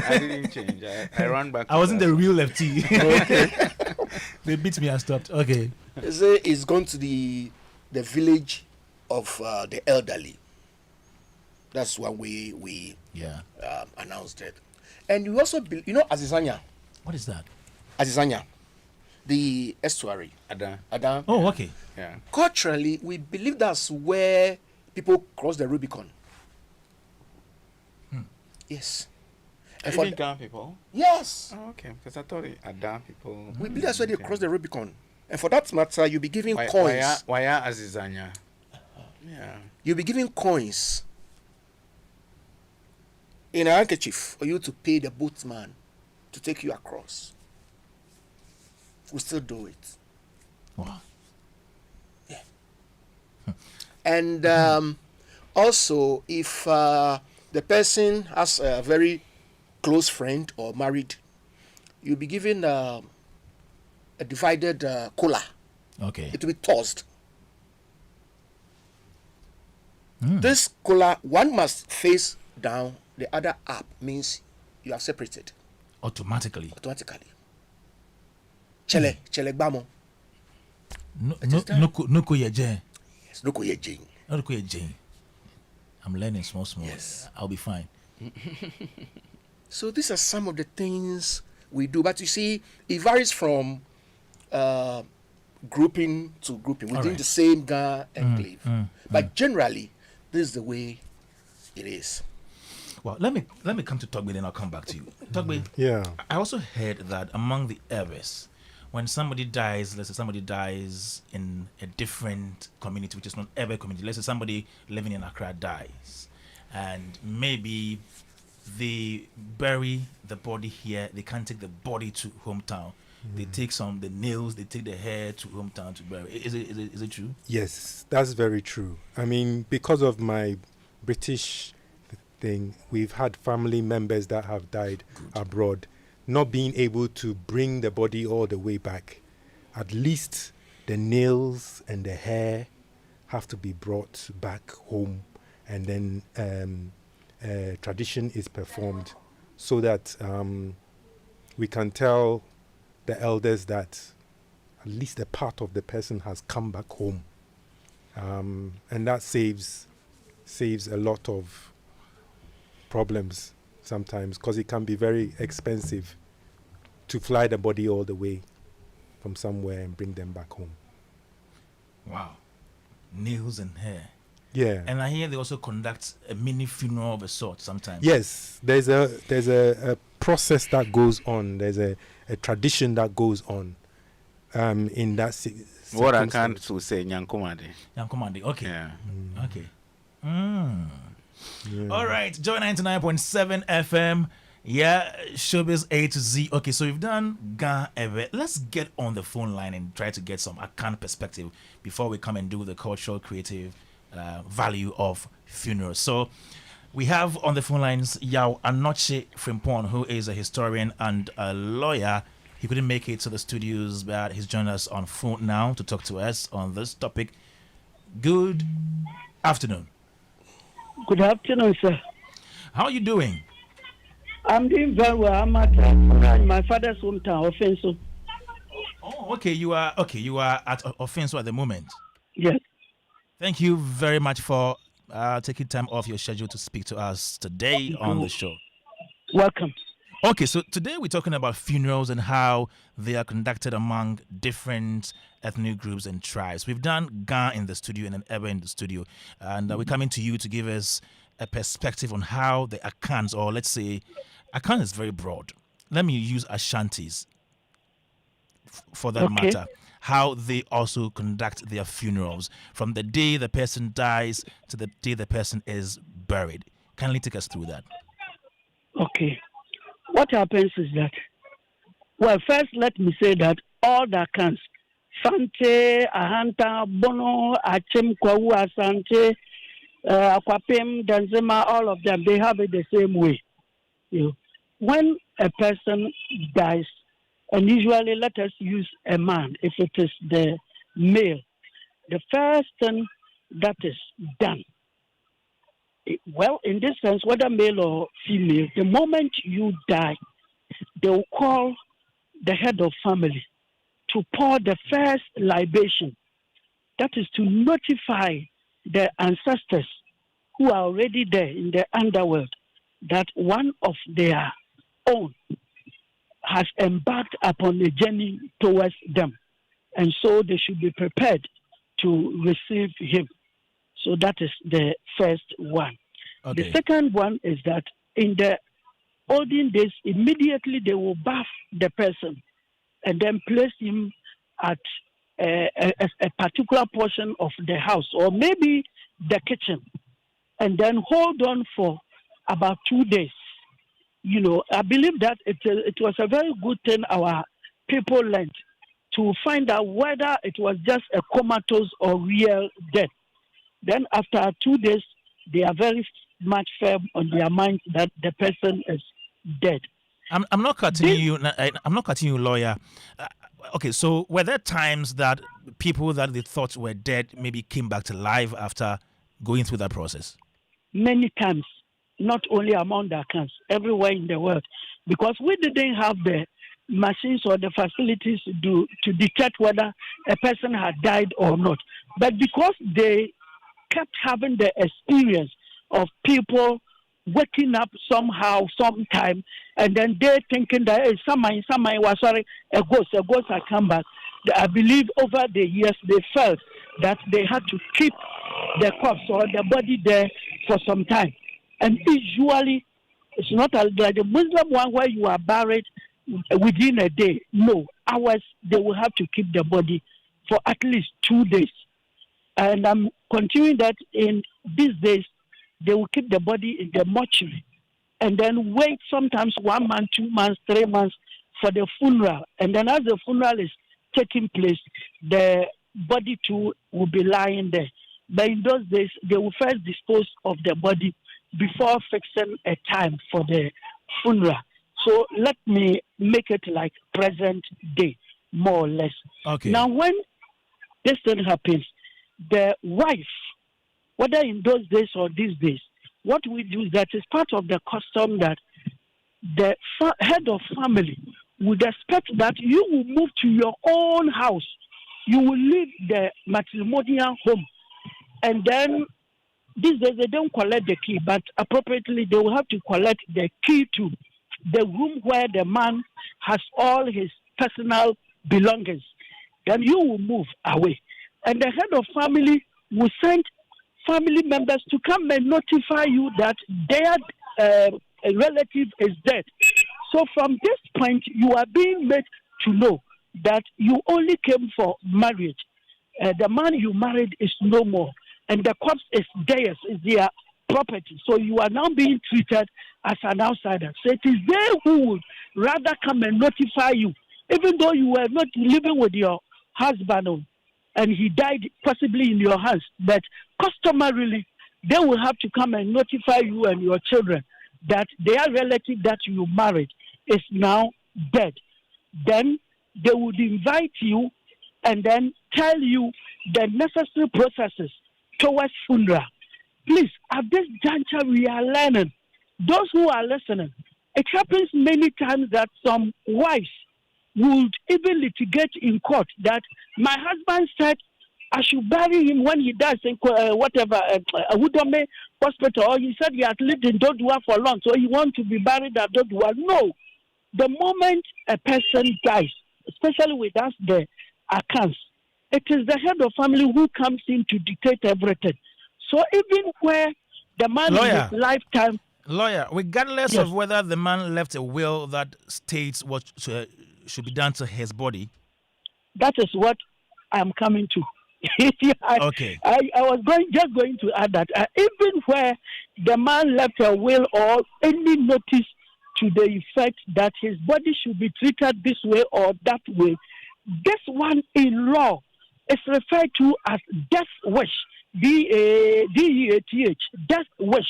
I didn't change. I ran back. I wasn't the real lefty. Okay. They beat me and stopped. Okay. They say he's gone to the village of the elderly. That's one way we announced it. And we also, Azizanya. What is that? Azizanya, the estuary. Adan. Oh, okay. Yeah. Culturally, we believe that's where people cross the Rubicon. Yes. And for Ghana people? Yes. Oh, okay. Because I thought Adan people. We believe that's where they cross the Rubicon. And for that matter, you'll be giving coins. Why Azizanya? Yeah. You'll be giving coins in a handkerchief for you to pay the boatman to take you across. We still do it. Wow. Yeah. And also, if the person has a very close friend or married, you'll be given a divided cola. Okay. It will be tossed. This cola, one must face down, the other up, means you are separated. Automatically. Chele gbamo. Nuko yeje. Yes, nuko yeje. Nuko yeje. I'm learning small. Yes. I'll be fine. So these are some of the things we do. But you see, it varies from grouping to grouping within the same Ga enclave. But generally, this is the way it is. Well, let me come to Togbe, then I'll come back to you. Togbe, I also heard that among the Eves, when somebody dies, let's say somebody dies in a different community, which is not Ewe community, let's say somebody living in Accra dies, and maybe they bury the body here, they can't take the body to hometown. They take the nails, they take the hair to hometown to bury. Is it true? Yes, that's very true. I mean, because of my British thing, we've had family members that have died abroad. not being able to bring the body all the way back, at least the nails and the hair have to be brought back home, and then tradition is performed so that we can tell the elders that at least a part of the person has come back home, and that saves a lot of problems sometimes, because it can be very expensive to fly the body all the way from somewhere and bring them back home. Wow. Nails and hair. Yeah. And I hear they also conduct a mini funeral of a sort sometimes. Yes, there's a process that goes on. There's a tradition that goes on in that what I can't to say Nyankomade. Nyankomade, okay. Yeah. Okay. Yeah. All right, Joy 99.7 FM. Yeah, Showbiz A to Z. Okay, so we've done Ga Ewe. Let's get on the phone line and try to get some Akan perspective before we come and do the cultural creative value of funerals. So we have on the phone lines Yaw Anokye Frimpong, who is a historian and a lawyer. He couldn't make it to the studios, but he's joined us on phone now to talk to us on this topic. Good afternoon. Good afternoon, sir. How are you doing? I'm doing very well. I'm at my father's hometown, Offenso. Oh, okay. You are at Offenso at the moment. Yes. Thank you very much for taking time off your schedule to speak to us today on the show. Welcome. Okay, so today we're talking about funerals and how they are conducted among different ethnic groups and tribes. We've done Ga in the studio and then Ewe in the studio, and we're coming to you to give us a perspective on how the Akans, or let's say, Akan is very broad. Let me use Ashantis for that matter. How they also conduct their funerals from the day the person dies to the day the person is buried. Kindly take us through that. Okay. What happens is that, well, first let me say that all the Akans, Sante, Ahanta, Bono, Achem, Kwawu, Asante, Akwapem, Danzema, all of them, they have it the same way. You know, when a person dies, and usually let us use a man, if it is the male, the first thing that is done, well, in this sense, whether male or female, the moment you die, they will call the head of family to pour the first libation. That is to notify the ancestors who are already there in the underworld that one of their own has embarked upon a journey towards them. And so they should be prepared to receive him. So that is the first one. Okay. The second one is that in the olden days, immediately they will bath the person and then place him at a particular portion of the house or maybe the kitchen, and then hold on for about 2 days. You know, I believe that it was a very good thing our people learned to find out whether it was just a comatose or real death. Then after 2 days, they are very much firm on their mind that the person is dead. I'm not cutting you. I'm not cutting you, lawyer. Okay, so were there times that people that they thought were dead maybe came back to life after going through that process? Many times, not only among the Akans, everywhere in the world, because we didn't have the machines or the facilities to detect whether a person had died or not. But because they kept having the experience of people waking up somehow, sometime, and then they thinking that hey, somebody was sorry, a ghost had come back. I believe over the years they felt that they had to keep the corpse or the body there for some time. And usually, it's not like the Muslim one where you are buried within a day. No, hours, they will have to keep the body for at least 2 days. And I'm continuing that in these days, they will keep the body in the mortuary and then wait sometimes 1 month, 2 months, 3 months for the funeral. And then as the funeral is taking place, the body too will be lying there. But in those days, they will first dispose of the body before fixing a time for the funeral. So let me make it like present day, more or less. Okay. Now, when this thing happens, the wife, whether in those days or these days, what we do is that is part of the custom that the head of family would expect that you will move to your own house. You will leave the matrimonial home. And then these days they don't collect the key, but appropriately they will have to collect the key to the room where the man has all his personal belongings. Then you will move away. And the head of family will send family members to come and notify you that their relative is dead. So from this point, you are being made to know that you only came for marriage. The man you married is no more. And the corpse is theirs, is their property. So you are now being treated as an outsider. So it is they who would rather come and notify you, even though you were not living with your husband and he died possibly in your hands. But customarily, they will have to come and notify you and your children that their relative that you married is now dead. Then they would invite you and then tell you the necessary processes towards funeral. Please, at this juncture, we are learning. Those who are listening, it happens many times that some wives would even litigate in court that my husband said I should bury him when he dies in whatever, Wudome hospital, or he said he has lived in Dodua for long, so he wants to be buried at Dodua. No. The moment a person dies, especially with us, the accounts, it is the head of family who comes in to dictate everything. So even where the man in his lifetime... Lawyer, regardless of whether the man left a will that states what should be done to his body... That is what I'm coming to. Okay. I was just going to add that even where the man left a will or any notice to the effect that his body should be treated this way or that way, this one in law is referred to as death wish, D-E-A-T-H, death wish.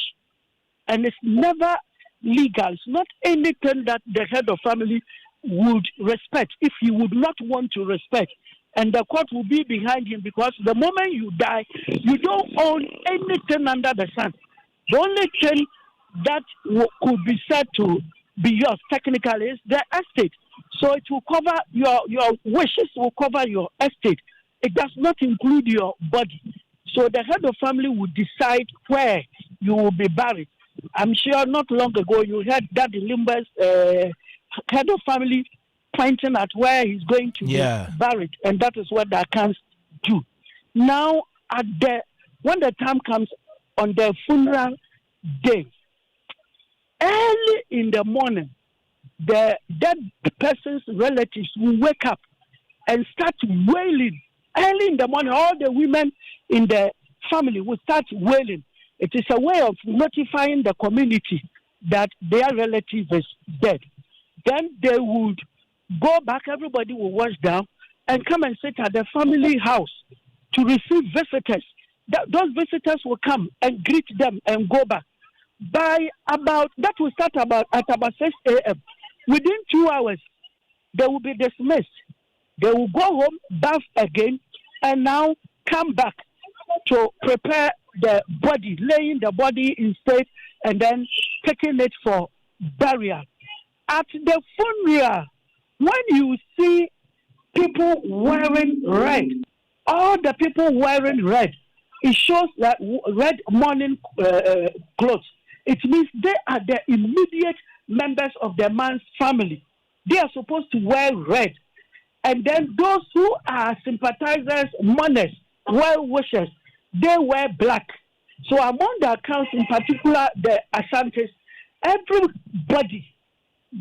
And it's never legal. It's not anything that the head of family would respect if he would not want to respect. And the court will be behind him because the moment you die, you don't own anything under the sun. The only thing that could be said to be yours technically is the estate. So it will cover your wishes, will cover your estate. It does not include your body. So the head of family will decide where you will be buried. I'm sure not long ago you heard Daddy Limber's head of family pointing at where he's going to be buried, and that is what the accounts do. Now, when the time comes on the funeral day, early in the morning, the dead person's relatives will wake up and start wailing. Early in the morning, all the women in the family will start wailing. It is a way of notifying the community that their relative is dead. Then they would go back, everybody will wash down and come and sit at the family house to receive visitors. Those visitors will come and greet them and go back. That will start at about 6 a.m. Within 2 hours, they will be dismissed. They will go home, bath again, and now come back to prepare the body, laying the body in state and then taking it for burial. At the funeral, when you see people wearing red, all the people wearing red, it shows that red mourning clothes. It means they are the immediate members of the man's family. They are supposed to wear red. And then those who are sympathizers, mourners, well-wishers, they wear black. So among the accounts, in particular the Ashantis, everybody,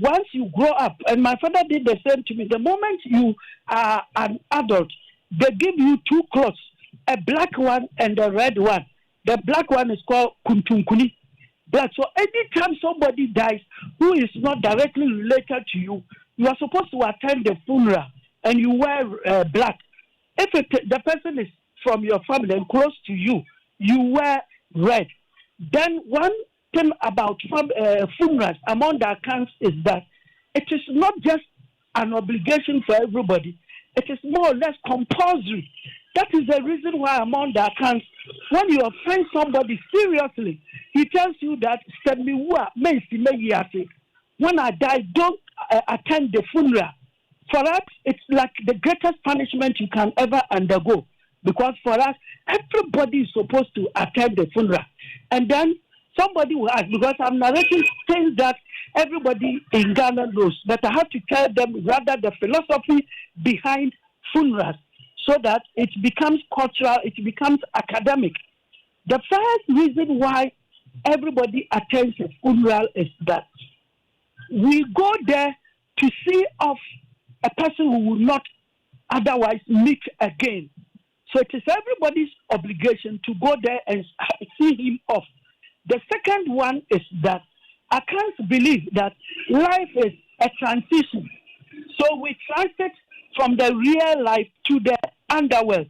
once you grow up, and my father did the same to me, the moment you are an adult, they give you two clothes, a black one and a red one. The black one is called kuntunkuni. Black. So anytime somebody dies who is not directly related to you, you are supposed to attend the funeral and you wear black. If the person is from your family and close to you, you wear red. Then one thing about funerals among the accounts is that it is not just an obligation for everybody. It is more or less compulsory. That is the reason why among the accounts, when you offend somebody seriously, he tells you that when I die, don't attend the funeral. For us, it's like the greatest punishment you can ever undergo. Because for us, everybody is supposed to attend the funeral. And then somebody will ask, because I'm narrating things that everybody in Ghana knows, but I have to tell them rather the philosophy behind funerals so that it becomes cultural, it becomes academic. The first reason why everybody attends a funeral is that we go there to see off a person who will not otherwise meet again. So it is everybody's obligation to go there and see him off. The second one is that I can't believe that life is a transition. So we transit from the real life to the underworld.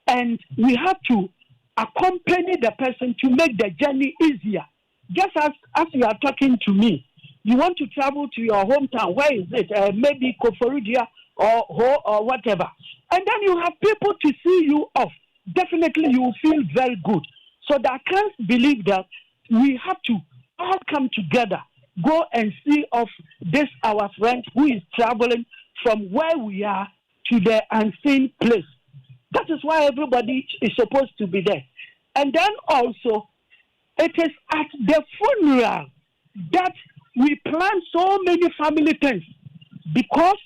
And we have to accompany the person to make the journey easier. Just as you are talking to me, you want to travel to your hometown. Where is it? Maybe Koforidua or whatever. And then you have people to see you off. Definitely you will feel very good. So I can't believe that we have to all come together, go and see off this our friend who is traveling from where we are to the unseen place. That is why everybody is supposed to be there. And then also, it is at the funeral that we plan so many family things, because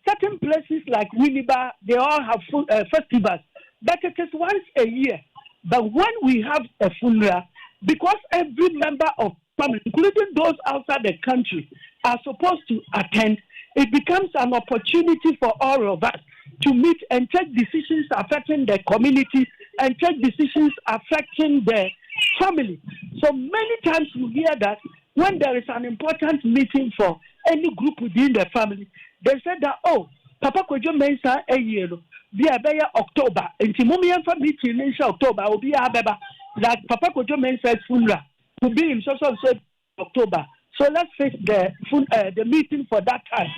certain places like Winneba, they all have festivals, but it is once a year. But when we have a funeral, because every member of family, including those outside the country, are supposed to attend, it becomes an opportunity for all of us to meet and take decisions affecting the community and take decisions affecting the family. So many times you hear that when there is an important meeting for any group within the family, they said that, oh, Papa Kojo Mensa a year, be a better October, and Timomian for meeting in October will be a beba, like Papa Kojo Mensa's funeral will be in so October. So let's fix the meeting for that time.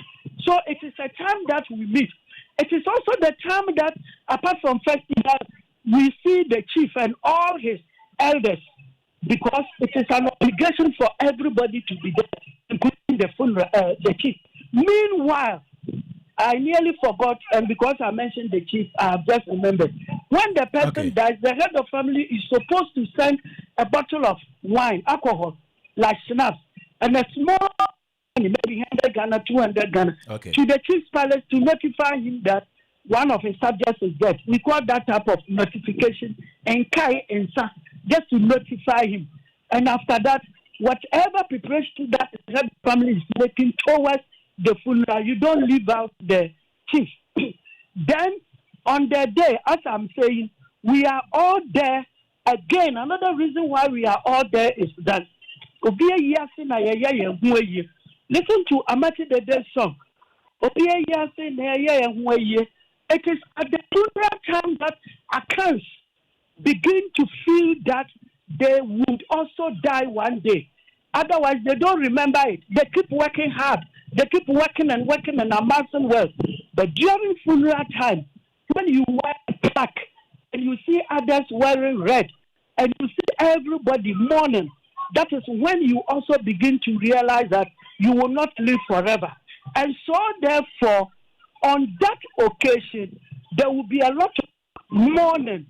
So it is a time that we meet. It is also the time that, apart from festival, we see the chief and all his elders, because it is an obligation for everybody to be there, including the funeral, the chief. Meanwhile, I nearly forgot, and because I mentioned the chief, I have just remembered. When the person dies, the head of family is supposed to send a bottle of wine, alcohol, like schnapps, and a small, maybe 100 Ghana, 200 Ghana, to the chief's palace to notify him that one of his subjects is dead. We call that type of notification and kai and sa, just to notify him. And after that, whatever preparation that the family is making towards the funeral, you don't leave out the chief. Then on the day, as I'm saying, we are all there. Again, another reason why we are all there is that listen to Amati Dadzie song. It is at the funeral time that accounts begin to feel that they would also die one day. Otherwise, they don't remember it. They keep working hard. They keep working and amassing wealth. But during funeral time, when you wear black and you see others wearing red and you see everybody mourning, that is when you also begin to realize that you will not live forever. And so, therefore, on that occasion, there will be a lot of mourning,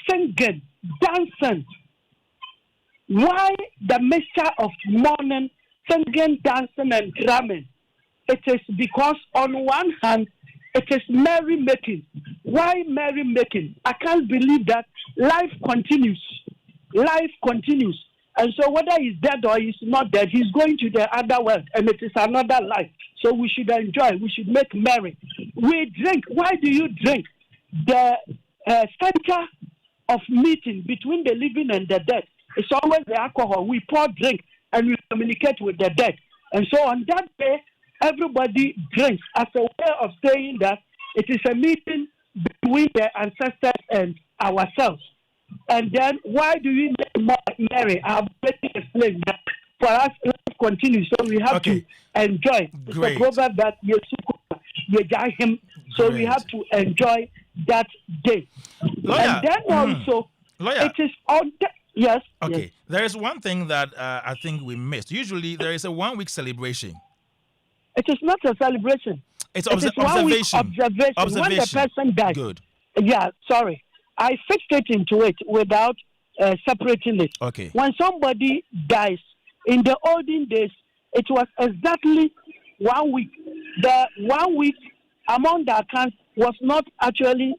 singing, dancing. Why the mixture of mourning, singing, dancing, and drumming? It is because on one hand, it is merrymaking. Why merrymaking? I can't believe that life continues. Life continues. And so whether he's dead or he's not dead, he's going to the other world, and it is another life. So we should enjoy. We should make merry. We drink. Why do you drink? The center of meeting between the living and the dead is always the alcohol. We pour drink and we communicate with the dead. And so on that day, everybody drinks as a way of saying that it is a meeting between the ancestors and ourselves. And then why do we make more merry? I've already explained that for us, life continue. So we have to enjoy. It's a proverb that him. So we have to enjoy that day. Lawyer, and then also, Lawyer, it is on. Yes. Okay. Yes. There is one thing that I think we missed. Usually, there is a 1 week celebration. It is not a celebration. It's it is 1 week observation. When the person dies. Good. Yeah. Sorry, I fixed it into it without separating it. Okay. When somebody dies, in the olden days, it was exactly 1 week. The 1 week among the accounts was not actually,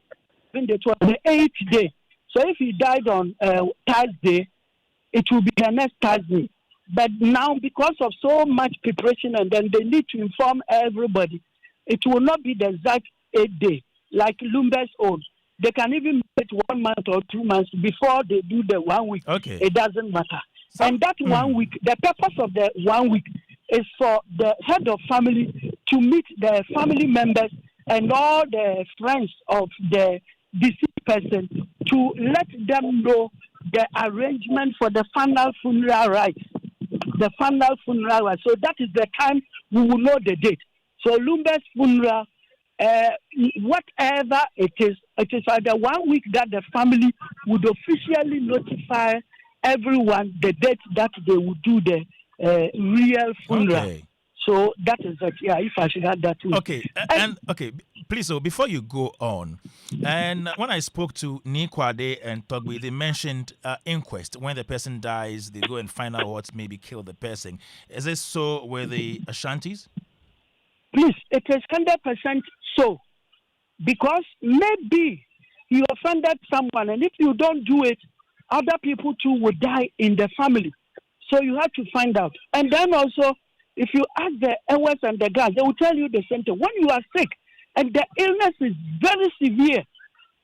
it was the 8th day. So if he died on Thursday, it will be the next Thursday. But now, because of so much preparation, and then they need to inform everybody, it will not be the exact 8th day, like Lumber's own. They can even make it 1 month or 2 months before they do the 1 week. Okay. It doesn't matter. And that 1 week, the purpose of the 1 week is for the head of family to meet the family members and all the friends of the deceased person to let them know the arrangement for the final funeral rites. The final funeral rites. So that is the time we will know the date. So Lumber's funeral, whatever it is for the 1 week that the family would officially notify everyone the date that they will do the real funeral. Okay. So that is it. Yeah, if I should add that too. Okay. And okay, please, so before you go on, and when I spoke to Nii Kwardey and Togbe, they mentioned inquest. When the person dies, they go and find out what maybe killed the person. Is this so with the Ashantis? Please, it is 100% so. Because maybe you offended someone, and if you don't do it, other people too will die in the family. So you have to find out. And then also, if you ask the Ewes and the guys, they will tell you the same thing. When you are sick and the illness is very severe,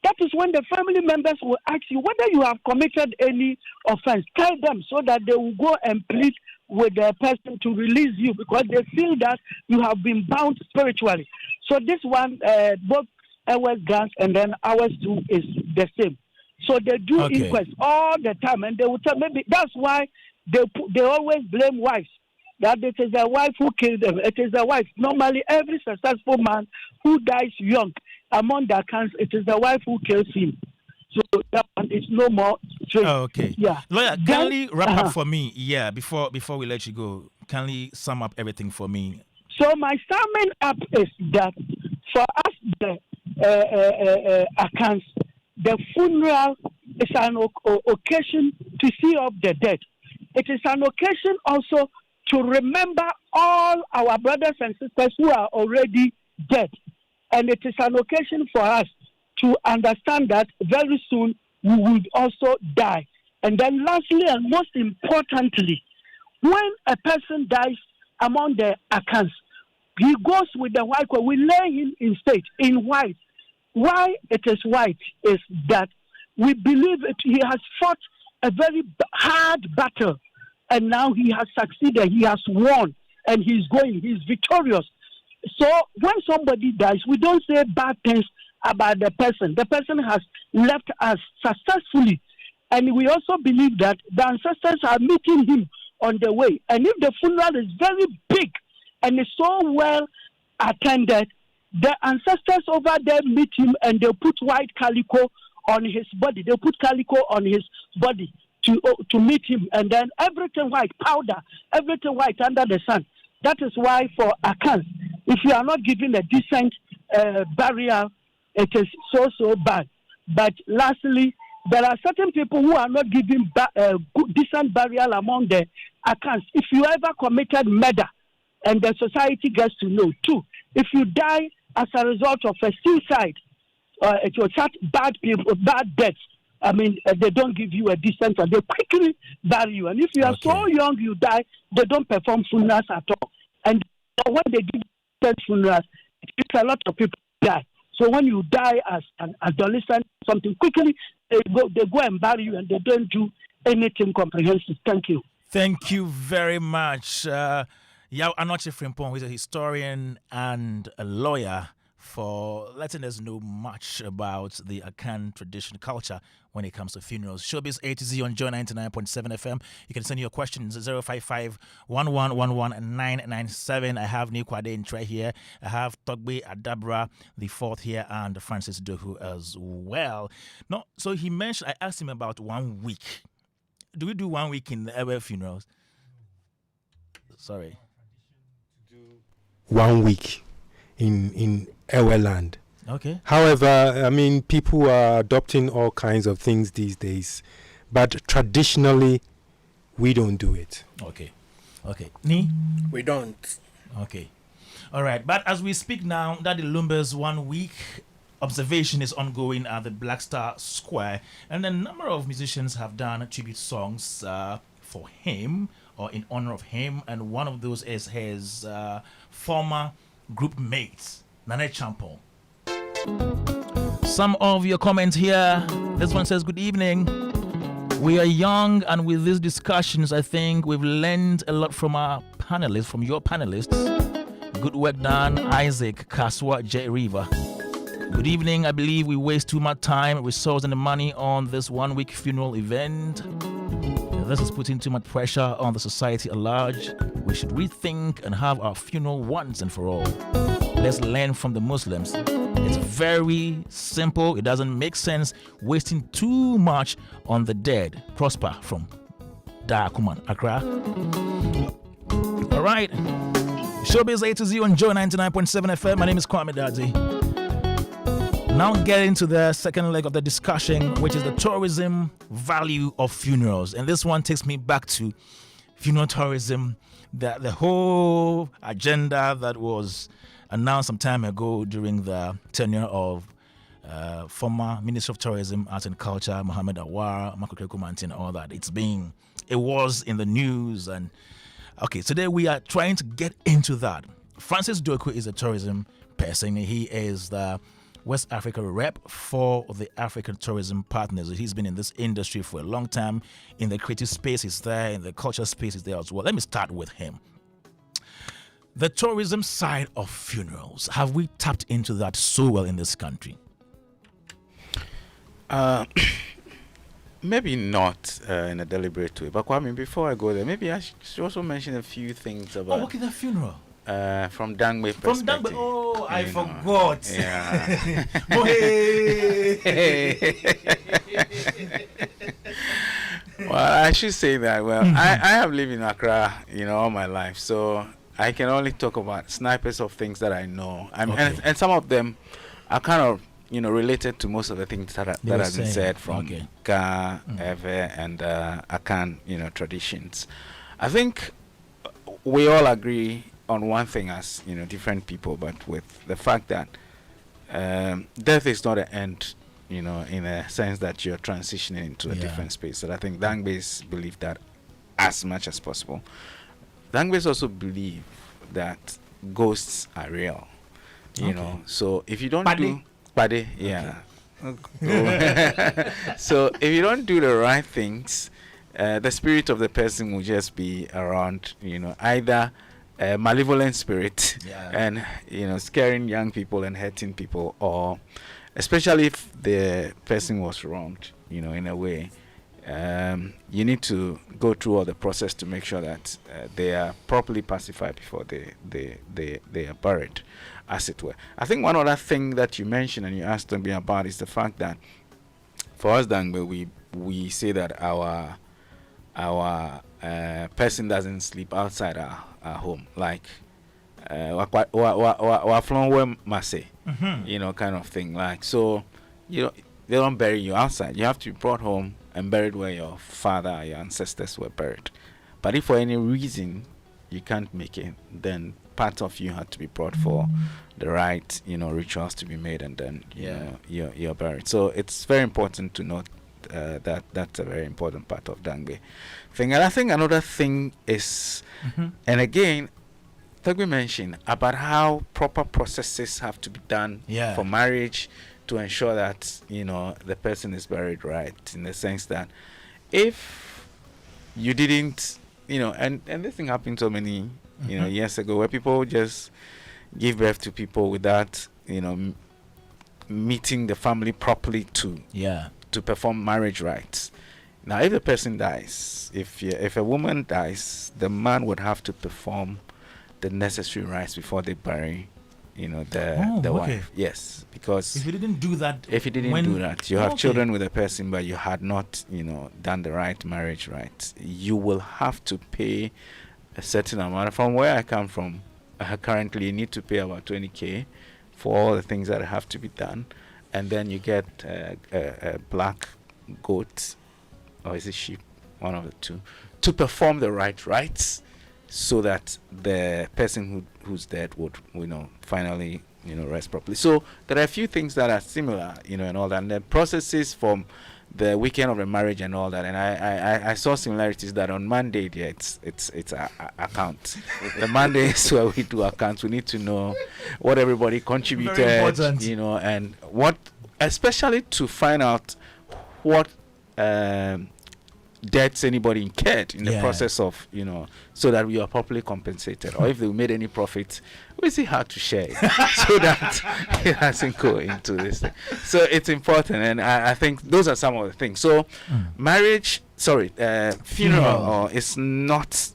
that is when the family members will ask you whether you have committed any offense. Tell them so that they will go and plead with the person to release you, because they feel that you have been bound spiritually. So this one, both Ewes guys and then ours too is the same. So they do inquest all the time, and they will tell, maybe that's why they always blame wives. That it is the wife who killed them. It is the wife. Normally, every successful man who dies young among the accounts, it is the wife who kills him. So that one is no more straight. Oh, okay. Yeah. Lawyer, kindly wrap up for me. Yeah, before we let you go, kindly sum up everything for me. So my summing up is that for us, the accounts, the funeral is an occasion to see off the dead. It is an occasion also to remember all our brothers and sisters who are already dead. And it is an occasion for us to understand that very soon we will also die. And then lastly and most importantly, when a person dies among the accounts, he goes with the white cloth. We lay him in state, in white. Why it is white is that we believe he has fought a very hard battle, and now he has succeeded, he has won, and he's victorious. So when somebody dies, we don't say bad things about the person. The person has left us successfully, and we also believe that the ancestors are meeting him on the way. And if the funeral is very big and is so well attended, the ancestors over there meet him, and they put white calico on his body. They put calico on his body to meet him, and then everything white, powder, everything white under the sun. That is why for accounts, if you are not given a decent burial, it is so bad. But lastly, there are certain people who are not given decent burial among the accounts. If you ever committed murder, and the society gets to know too, if you die as a result of a suicide, it was such bad people, bad deaths. I mean, they don't give you a decent, and they quickly bury you. And if you are so young, you die, they don't perform funerals at all. And when they do funerals, a lot of people die. So when you die as an adolescent, something quickly, they go and bury you, and they don't do anything comprehensive. Thank you. Thank you very much. Yaw Anokye Frimpong, who is a historian and a lawyer for letting us know much about the Akan tradition culture when it comes to funerals. Showbiz A to Z on Joy 99.7 FM. You can send your questions at 055 1111997. I have Nii Kwardey Ntreh here. I have Togbe Adabra IV here and Francis Doku as well. No, so he mentioned, I asked him about 1 week. Do we do 1 week in the Ewe funerals? Sorry. 1 week in Ewe land. Okay. However, I mean, people are adopting all kinds of things these days, but traditionally, we don't do it. Okay. Nii? We don't. Okay. All right. But as we speak now, Daddy Lumba's 1 week observation is ongoing at the Black Star Square, and a number of musicians have done tribute songs for him or in honor of him, and one of those is his former group mate, Nane Champong. Some of your comments here. This one says, good evening. We are young, and with these discussions, I think we've learned a lot from our panelists, from your panelists. Good work done, Isaac Kaswa J River. Good evening. I believe we waste too much time, resource, and money on this 1 week funeral event. This is putting too much pressure on the society at large. We should rethink and have our funeral once and for all. Let's learn from the Muslims. It's very simple. It doesn't make sense wasting too much on the dead. Prosper from Dakuman, Accra. All right. Showbiz A to Z on Joy 99.7 FM. My name is Kwame Dadzie. Now getting to the second leg of the discussion, which is the tourism value of funerals. And this one takes me back to funeral tourism, the whole agenda that was announced some time ago during the tenure of former Minister of Tourism, Arts and Culture, Mohammed Awar, Makokre Kumanti, and all that. It was in the news. And okay, today we are trying to get into that. Francis Doku is a tourism person. He is the West Africa rep for the African Tourism Partners. He's been in this industry for a long time. In the creative space, he's there. In the culture space, he's there as well. Let me start with him. The tourism side of funerals, have we tapped into that so well in this country? Maybe not in a deliberate way. But Kwame, before I go there, maybe I should also mention a few things about... Oh, okay, the funeral. From Dangbe perspective. From Dangbe, oh, I forgot. Yeah. Oh, hey. Well, I should say that. Well, I have lived in Accra, all my life, so I can only talk about snipers of things that I know. And some of them are kind of, related to most of the things that have been said from Ga, Ewe, and Akan, traditions. I think we all agree on one thing as different people, but with the fact that death is not an end, in a sense that you're transitioning into a different space. So I think Dangbes believe that as much as possible. Dangbes also believe that ghosts are real, So if you don't do Pade, yeah. So if you don't do the right things, the spirit of the person will just be around, either a malevolent spirit and scaring young people and hurting people, or especially if the person was wronged, in a way, you need to go through all the process to make sure that they are properly pacified before they are buried, as it were. I think one other thing that you mentioned and you asked me about is the fact that for us, Dangbe, we say that our person doesn't sleep outside our home, like kind of thing. Like, so they don't bury you outside. You have to be brought home and buried where your father, your ancestors were buried. But if for any reason you can't make it, then part of you had to be brought for the right rituals to be made, and then you're buried. So it's very important to note that that's a very important part of Dangbe thing. And I think another thing is, and again, Togbe mentioned about how proper processes have to be done for marriage to ensure that the person is buried right, in the sense that if you didn't, and this thing happened so many years ago, where people just give birth to people without, meeting the family properly to perform marriage rites. Now, if the person dies, if a woman dies, the man would have to perform the necessary rites before they bury, the wife. Yes, because if you didn't do that, you have children with a person, but you had not, done the right marriage rites, you will have to pay a certain amount. From where I come from, currently you need to pay about 20K for all the things that have to be done, and then you get a black goat, or is it sheep, one of the two, to perform the right rites, so that the person who's dead would, finally, rest properly. So there are a few things that are similar, and all that. And the processes from the weekend of the marriage and all that. And I saw similarities that on Monday, it's account. The Monday is where we do accounts. We need to know what everybody contributed, and what, especially to find out what debts anybody incurred in the process of, so that we are properly compensated. Or if they made any profit, we see how to share it so that it doesn't go into this thing. So it's important, and I think those are some of the things. So funeral is not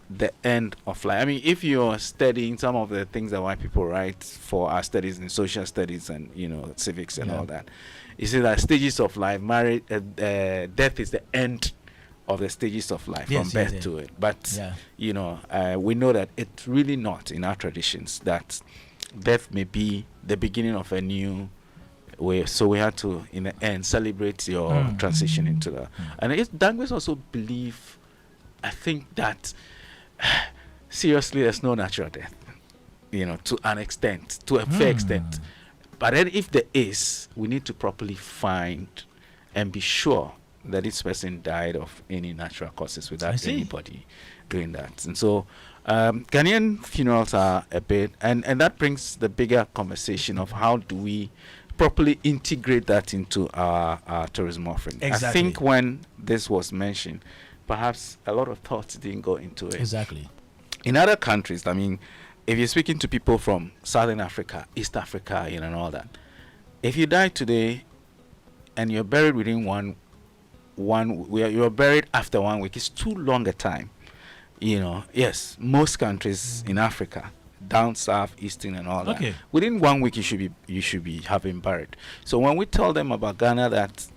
the end of life. I mean, if you're studying some of the things that white people write for our studies in social studies and, civics and all that, you see that stages of life, death is the end of the stages of life, from birth to it. But, we know that it's really not in our traditions, that death may be the beginning of a new way. So we have to, in the end, celebrate your transition into that. And Dangwes also believe, I think, that seriously, there's no natural death, to an extent, to a fair extent. But then if there is, we need to properly find and be sure that this person died of any natural causes without anybody doing that. And so Ghanaian funerals are a bit, and that brings the bigger conversation of how do we properly integrate that into our tourism offering. Exactly. I think when this was mentioned, perhaps a lot of thoughts didn't go into it. Exactly. In other countries, I mean, if you're speaking to people from Southern Africa, East Africa, and all that, if you die today and you're buried within you're buried after 1 week, it's too long a time. Yes, most countries in Africa, down south, eastern, and all that, within 1 week you should be having buried. So when we tell them about Ghana that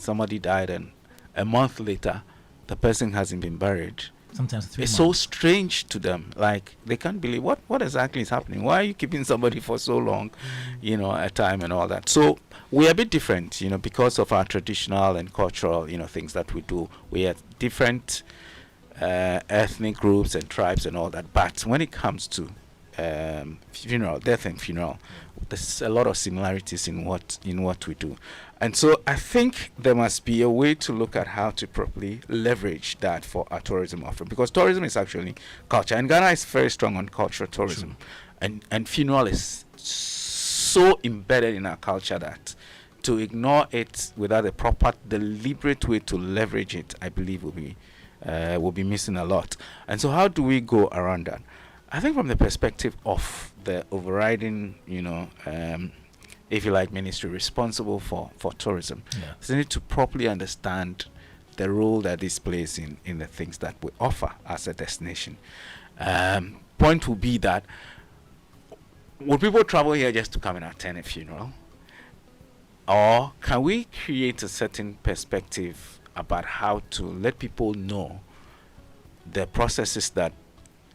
somebody died and a month later the person hasn't been buried, sometimes 3 months. It's so strange to them. Like, they can't believe what exactly is happening. Why are you keeping somebody for so long, a time and all that? So we're a bit different, because of our traditional and cultural, things that we do. We have different ethnic groups and tribes and all that. But when it comes to funeral, death and funeral, there's a lot of similarities in what we do. And so I think there must be a way to look at how to properly leverage that for our tourism offering, because tourism is actually culture, and Ghana is very strong on cultural tourism. And funeral is so embedded in our culture that to ignore it without a proper, deliberate way to leverage it, I believe will be missing a lot. And so how do we go around that? I think from the perspective of the overriding, if you like, ministry responsible for tourism, they need to properly understand the role that this plays in the things that we offer as a destination. Point will be that, would people travel here just to come and attend a funeral? Or can we create a certain perspective about how to let people know the processes that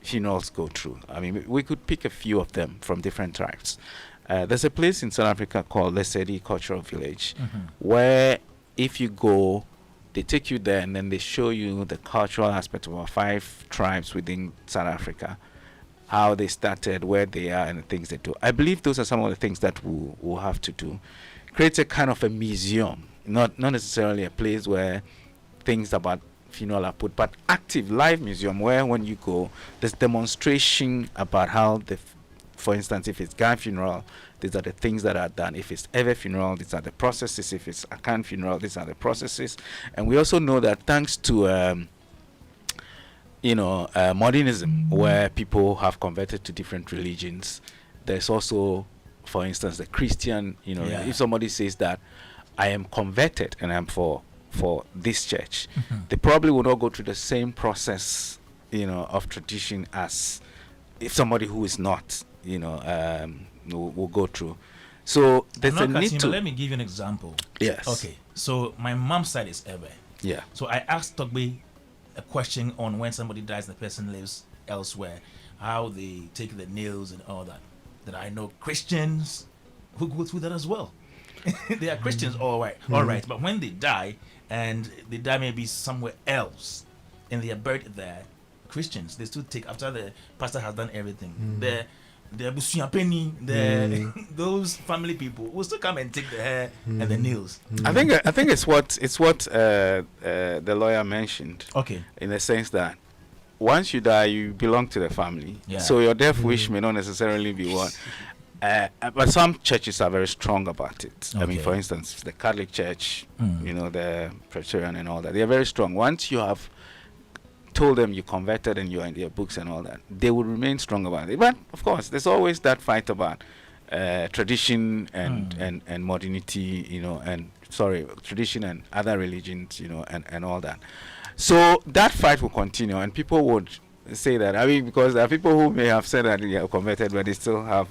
funerals go through? I mean, we could pick a few of them from different tribes. There's a place in South Africa called Lesedi Cultural Village, where if you go, they take you there and then they show you the cultural aspect of our 5 tribes within South Africa, how they started, where they are, and the things they do. I believe those are some of the things that we'll have to do. Create a kind of a museum, not necessarily a place where things about funeral are put, but active live museum where when you go, there's demonstration about how for instance, if it's Ghana funeral, these are the things that are done. If it's Ewe funeral, these are the processes. If it's Akan funeral, these are the processes. And we also know that thanks to modernism, where people have converted to different religions. There's also, for instance, the Christian, if somebody says that I am converted and I'm for this church, they probably will not go through the same process, of tradition as if somebody who is not, will go through. So there's a need to. Let me give you an example. Yes. Okay. So my mom's side is Ebe. Yeah. So I asked Togbe a question on when somebody dies and the person lives elsewhere, how they take the nails and all that. That I know Christians who go through that as well. They are Christians, all right. But when they die, and they die maybe somewhere else, and they are buried there, Christians, they still take, after the pastor has done everything, the busuapeni, those family people will still come and take the hair and the nails. I think it's what the lawyer mentioned. Okay. In the sense that once you die, you belong to the family. Yeah. So your death wish may not necessarily be what. But some churches are very strong about it. Okay. I mean, for instance, the Catholic Church, the Presbyterian and all that, they are very strong. Once you have told them you converted and you're in their books and all that, they will remain strong about it. But of course, there's always that fight about tradition and modernity, tradition and other religions, and all that. So that fight will continue, and people would say that. I mean, because there are people who may have said that they are converted, but they still have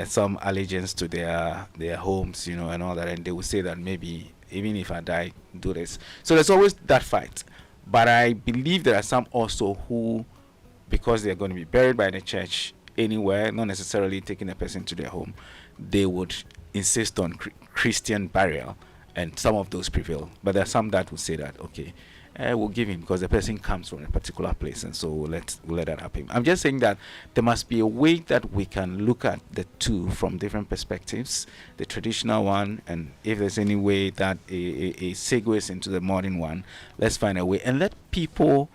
some allegiance to their homes, and all that, and they will say that maybe even if I die, do this. So there's always that fight. But I believe there are some also who, because they are going to be buried by the church anywhere, not necessarily taking a person to their home, they would insist on Christian burial, and some of those prevail. But there are some that would say that, okay, we'll give him because the person comes from a particular place, and so we'll let that happen. I'm just saying that there must be a way that we can look at the two from different perspectives, the traditional one, and if there's any way that a segues into the modern one, let's find a way and let people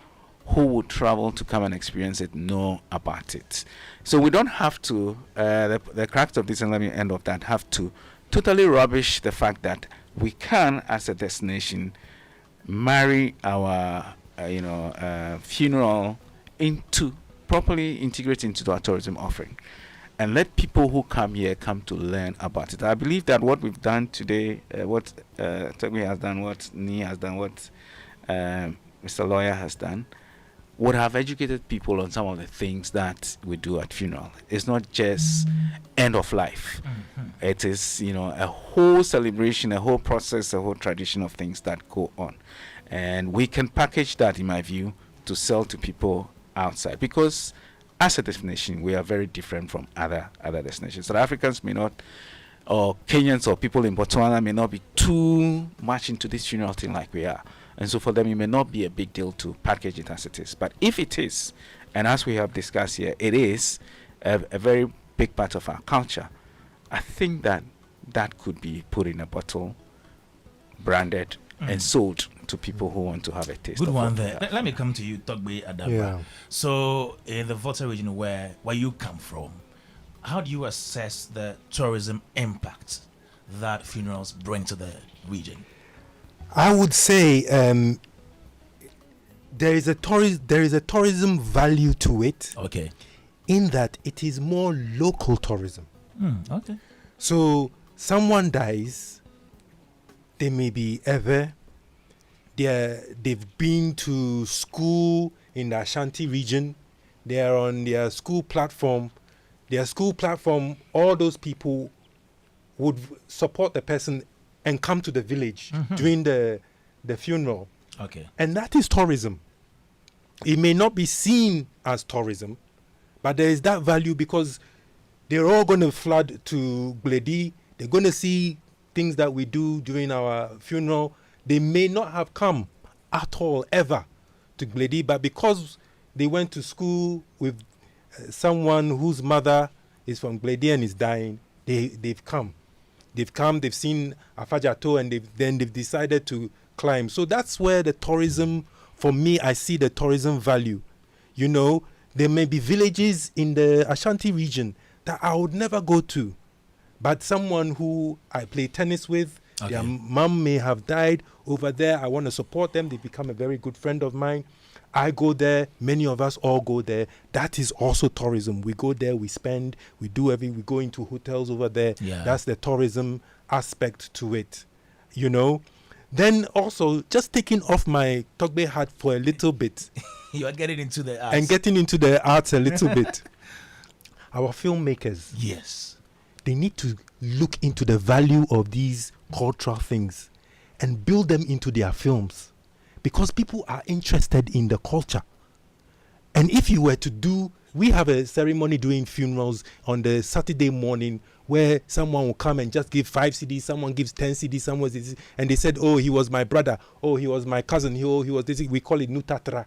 who would travel to come and experience it know about it. So we don't have to, the crux of this, and let me end off that, have to totally rubbish the fact that we can, as a destination, marry our funeral into, properly integrate into our tourism offering, and let people who come here come to learn about it. I believe that what we've done today, what Togbe has done, what Nii has done, what Mr. Lawyer has done, would have educated people on some of the things that we do at funeral. It's not just end of life. It is, a whole celebration, a whole process, a whole tradition of things that go on. And we can package that, in my view, to sell to people outside. Because as a destination, we are very different from other destinations. South Africans may not, or Kenyans or people in Botswana may not be too much into this funeral thing like we are. And so for them, it may not be a big deal to package it as it is. But if it is, and as we have discussed here, it is a very big part of our culture, I think that could be put in a bottle, branded, and sold to people who want to have a taste. Good one there. Let me come to you, Togbe Adabra. Yeah. So in the Volta region where you come from, how do you assess the tourism impact that funerals bring to the region? I would say there is a tourism value to it. Okay. In that it is more local tourism. Okay. So someone dies, they may be they've been to school in the Ashanti region, they are on their school platform. All those people would support the person and come to the village during the funeral. Okay. And that is tourism. It may not be seen as tourism, but there is that value because they're all going to flood to Gledi. They're going to see things that we do during our funeral. They may not have come at all ever to Gledi, but because they went to school with someone whose mother is from Gledi and is dying, they've come. They've seen Afajato, and they've decided to climb. So that's where the tourism, for me, I see the tourism value. There may be villages in the Ashanti region that I would never go to, but someone who I play tennis with, their mom may have died over there. I want to support them. They become a very good friend of mine. I go there, many of us all go there. That is also tourism. We go there, we spend, we go into hotels over there. Yeah. That's the tourism aspect to it, you know. Then also, just taking off my Togbe hat for a little bit. You are getting into the arts. And getting into the arts a little bit. Our filmmakers. Yes. They need to look into the value of these cultural things and build them into their films, because people are interested in the culture. And if you were to do, we have a ceremony doing funerals on the Saturday morning where someone will come and just give 5 CDs, someone gives 10 CDs, someone says, and they said, oh, he was my brother, oh, he was my cousin, he was this, we call it Nutatra.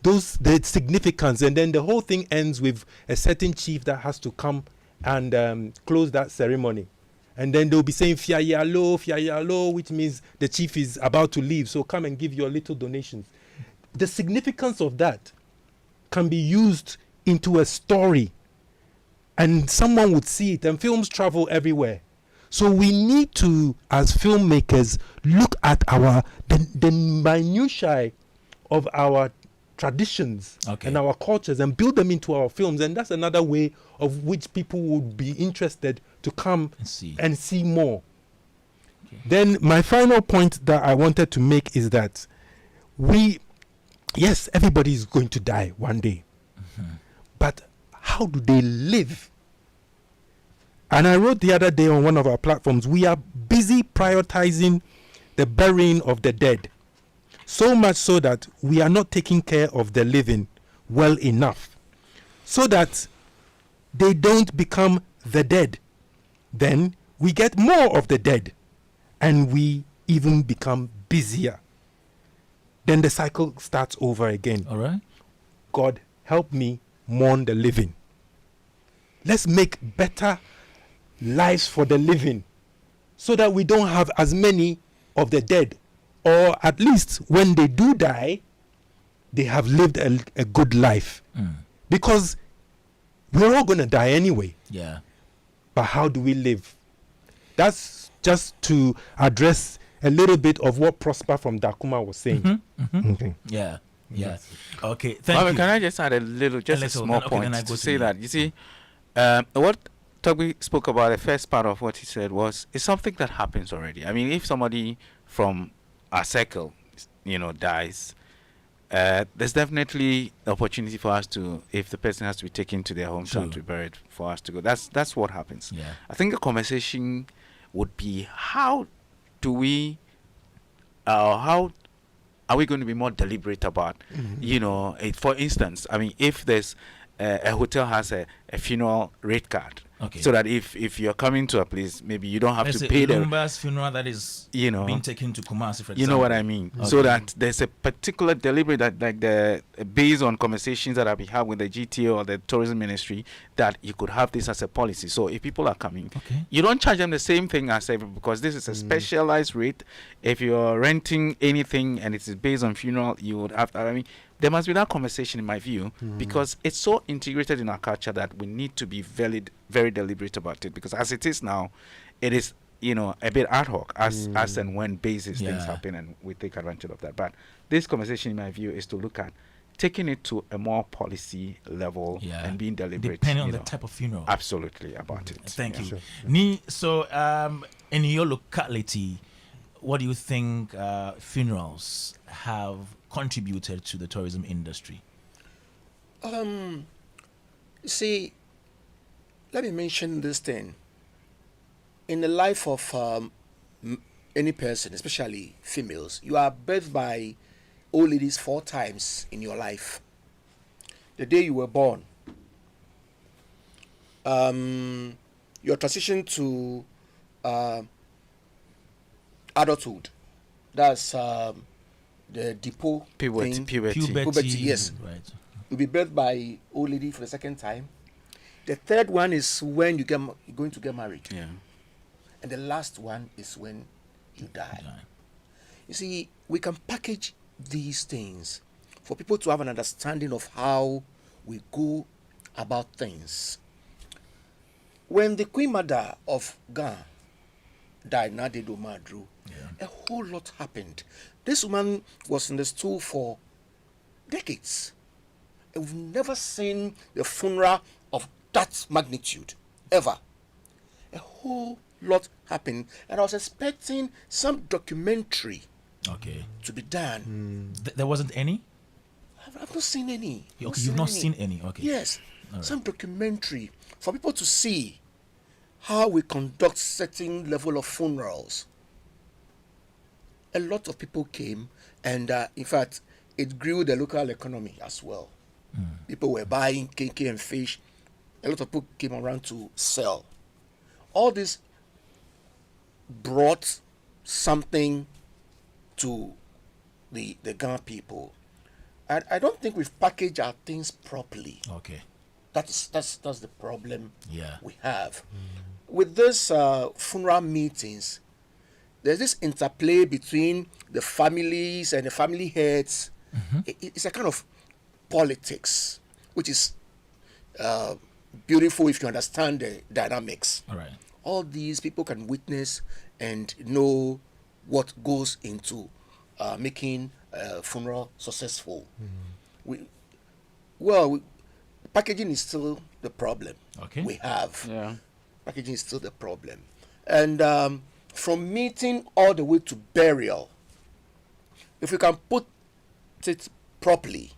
The significance, and then the whole thing ends with a certain chief that has to come and close that ceremony. And then they'll be saying Fiayalo, which means the chief is about to leave, so come and give your little donations. The significance of that can be used into a story, and someone would see it, and films travel everywhere. So we need to, as filmmakers, look at the minutiae of our traditions and our cultures and build them into our films. And that's another way of which people would be interested to come and see more. Then my final point that I wanted to make is that yes, everybody is going to die one day. But how do they live? And I wrote the other day on one of our platforms, we are busy prioritizing the burying of the dead. So much so that we are not taking care of the living well enough, so that they don't become the dead. Then we get more of the dead, and we even become busier. Then the cycle starts over again. All right. God, help me mourn the living. Let's make better lives for the living, so that we don't have as many of the dead. Or at least when they do die, they have lived a good life. Because we're all going to die anyway. Yeah. But how do we live? That's just to address a little bit of what Prosper from Dakuma was saying. Okay. Yeah. Yeah. Okay. Thank you. Can I just add a small point to say that, you see, what Togbe spoke about, the first part of what he said it's something that happens already. I mean, if somebody from our circle, dies, there's definitely opportunity for us to, if the person has to be taken to their hometown to be buried, for us to go. That's what happens. Yeah. I think the conversation would be, how are we going to be more deliberate about, for instance, I mean, if there's a hotel has a funeral rate card. So that if you're coming to a place, maybe you don't have to pay the Lumba's funeral that is being taken to Kumasi, for example. You know what I mean? So that there's a particular deliberate that based on conversations that I've been having with the GTA or the tourism ministry, that you could have this as a policy. So if people are coming, you don't charge them the same thing as everyone, because this is a specialized rate. If you're renting anything and it's based on funeral, you would have. I mean, there must be that conversation, in my view, because it's so integrated in our culture that we need to be very, very deliberate about it. Because as it is now, it is, a bit ad hoc as and when basis things happen, and we take advantage of that. But this conversation, in my view, is to look at taking it to a more policy level and being deliberate. Depending on the type of funeral. Absolutely, about it. Thank you. Sure. Nii, so in your locality, what do you think funerals have contributed to the tourism industry? See, let me mention this thing. In the life of any person, especially females, you are birthed by old ladies 4 times in your life. The day you were born, your transition to adulthood, that's the depot puberty, yes. Right. You'll be birthed by old lady for the second time. The third one is when you're going to get married. Yeah. And the last one is when you die. You see, we can package these things for people to have an understanding of how we go about things. When the Queen Mother of Ghana died, Nadedo Madru, a whole lot happened. This woman was in the stool for decades. And we've never seen the funeral of that magnitude, ever. A whole lot happened, and I was expecting some documentary to be done. There wasn't any? I've not seen any. Okay, you've not seen any. Okay. Yes, some documentary for people to see how we conduct certain level of funerals. A lot of people came, and in fact, it grew the local economy as well. People were buying cake and fish. A lot of people came around to sell. All this brought something to the Ghana people. I don't think we've packaged our things properly. Okay. That's the problem we have. With this funeral meetings, there's this interplay between the families and the family heads. It's a kind of politics, which is beautiful if you understand the dynamics. All right. All these people can witness and know what goes into making a funeral successful. Packaging is still the problem. We have. Packaging is still the problem. And from meeting all the way to burial, if we can put it properly,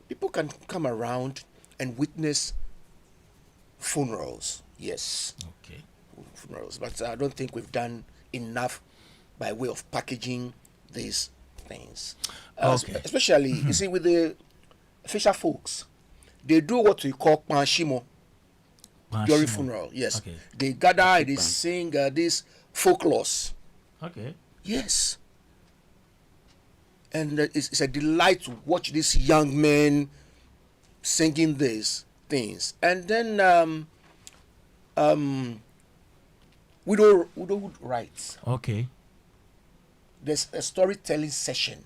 people can come around and witness funerals. Yes. Okay. Funerals. But I don't think we've done enough by way of packaging these things. Especially, you see, with the Fisher folks, they do what we call panshimo during funeral. Yes. Okay. They gather and they sing these folklores. Okay. Yes. And it's a delight to watch these young men singing these things. And then widowhood rights. Okay. There's a storytelling session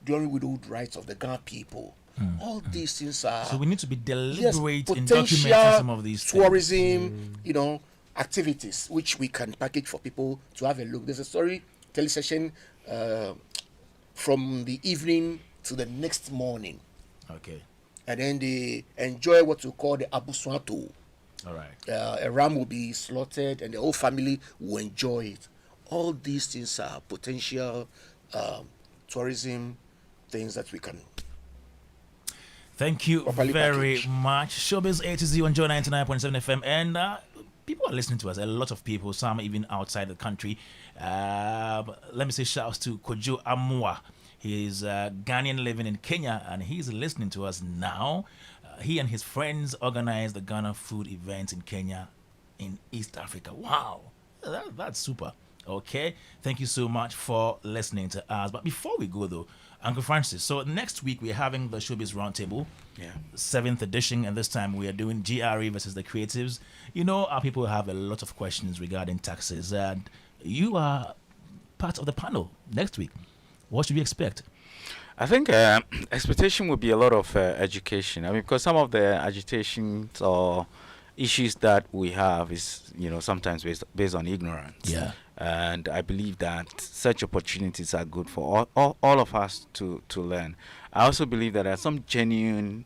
during widowhood rights of the Ghana people. All these things are... So we need to be deliberate in documenting some of these tourism, activities, which we can package for people to have a look. There's a storytelling session from the evening to the next morning. Okay. And then they enjoy what we call the abuswato. All right. A ram will be slaughtered and the whole family will enjoy it. All these things are potential tourism things that we can... Thank you very much. Showbiz A to Z on Joy 99.7 FM. And people are listening to us. A lot of people, some even outside the country. Let me say shouts to Kojo Amua. He's Ghanaian living in Kenya, and he's listening to us now. He and his friends organized the Ghana food event in Kenya in East Africa. Wow, that's super. Okay, thank you so much for listening to us. But before we go, though, Uncle Francis, so next week we're having the Showbiz Roundtable, 7th edition, and this time we are doing GRE versus the creatives. You know, our people have a lot of questions regarding taxes, and you are part of the panel next week. What should we expect? I think expectation would be a lot of education. I mean, because some of the agitations or issues that we have is, sometimes based on ignorance. Yeah. And I believe that such opportunities are good for all of us to learn. I also believe that there are some genuine,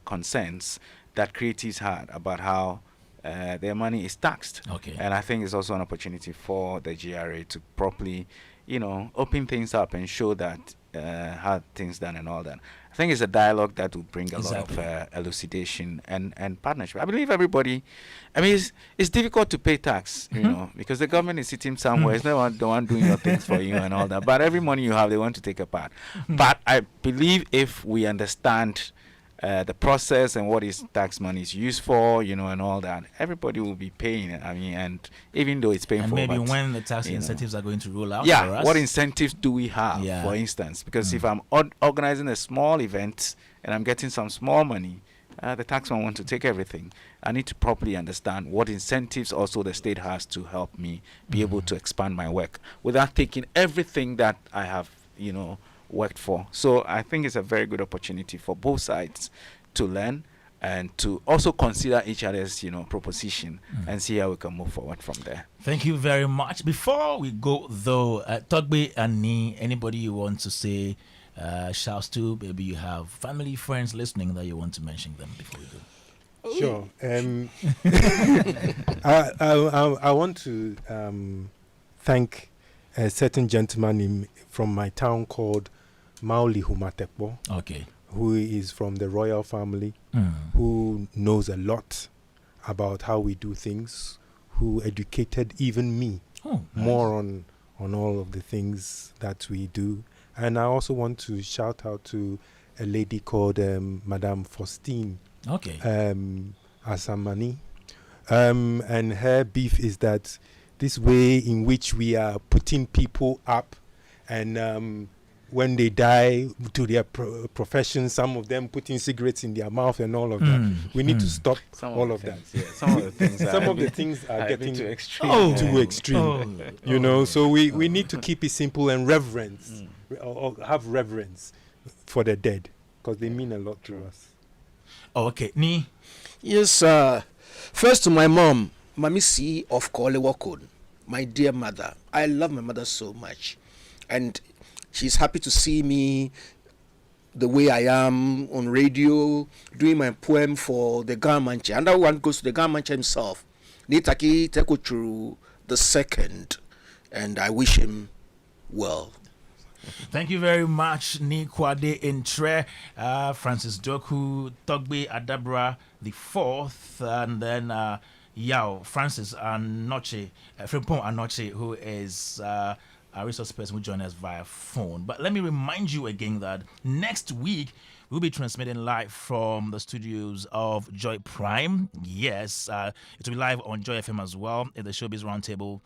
concerns that creatives had about how their money is taxed. Okay. And I think it's also an opportunity for the GRA to properly, open things up and show that how things done and all that. I think it's a dialogue that will bring a lot of elucidation and partnership. I believe everybody, it's difficult to pay tax, because the government is sitting somewhere. It's not the one doing your things for you and all that. But every money you have, they want to take a part. But I believe if we understand the process and what is tax money is used for, and all that, everybody will be paying it. And even though it's painful, and maybe when the tax incentives are going to roll out, for us, what incentives do we have, for instance? Because if I'm organizing a small event and I'm getting some small money, the taxman wants to take everything. I need to properly understand what incentives also the state has to help me be able to expand my work without taking everything that I have, worked for. So I think it's a very good opportunity for both sides to learn and to also consider each other's, proposition and see how we can move forward from there. Thank you very much. Before we go, though, Togbe and Nii, anybody you want to say shouts to? Maybe you have family, friends listening that you want to mention them before we go. Sure. I want to thank a certain gentleman from my town called Mauli Humatekbo. Okay. Who is from the royal family, who knows a lot about how we do things, who educated even me more on all of the things that we do. And I also want to shout out to a lady called Madame Faustine Asamani. And her beef is that this way in which we are putting people up and when they die to their profession, some of them putting cigarettes in their mouth and all of that. We need to stop all of that. Yeah, some of the things, are getting too extreme. Too extreme. You know, so we need to keep it simple and reverence, or have reverence for the dead, because they mean a lot to us. Okay, Nii? Yes, first to my mom, Mami C of Kolewokun, my dear mother. I love my mother so much. And she's happy to see me the way I am on radio, doing my poem for the Garmanche. And that one goes to the Garmanche himself, Nitaki Tekuchuru II, and I wish him well. Thank you very much, Nii Kwardey Ntreh, Francis Doku, Togbe Adabra IV, and then Yaw Francis Anokye Frimpong, who is a resource person who joined us via phone. But let me remind you again that next week we'll be transmitting live from the studios of Joy Prime. Yes, it will be live on Joy FM as well at the Showbiz Roundtable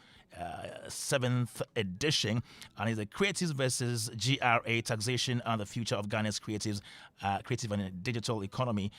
7th edition, and it's the Creatives versus GRA, Taxation and the Future of Ghana's Creative and Digital Economy.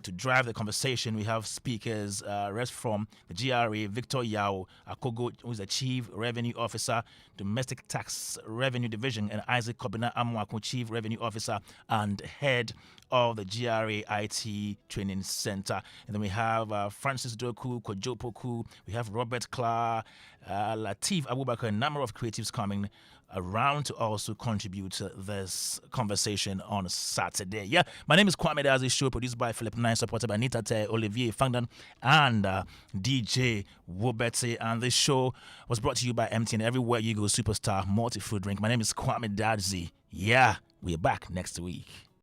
To drive the conversation, we have speakers rest from the GRA, Victor Yaw Akogo, who is the Chief Revenue Officer, Domestic Tax Revenue Division, and Isaac Kobina Amwako, Chief Revenue Officer and Head of the GRA IT Training Center. And then we have Francis Doku, Kojopoku, we have Robert Clark, Latif Oobakɛ, a number of creatives coming around to also contribute to this conversation on Saturday. Yeah, my name is Kwame Dadzie, show produced by Philip Nine, supported by Nita Olivier Fangdan and DJ Oobakɛ. And this show was brought to you by MTN. Everywhere you go, superstar multi-food drink. My name is Kwame Dadzie. Yeah, we're back next week.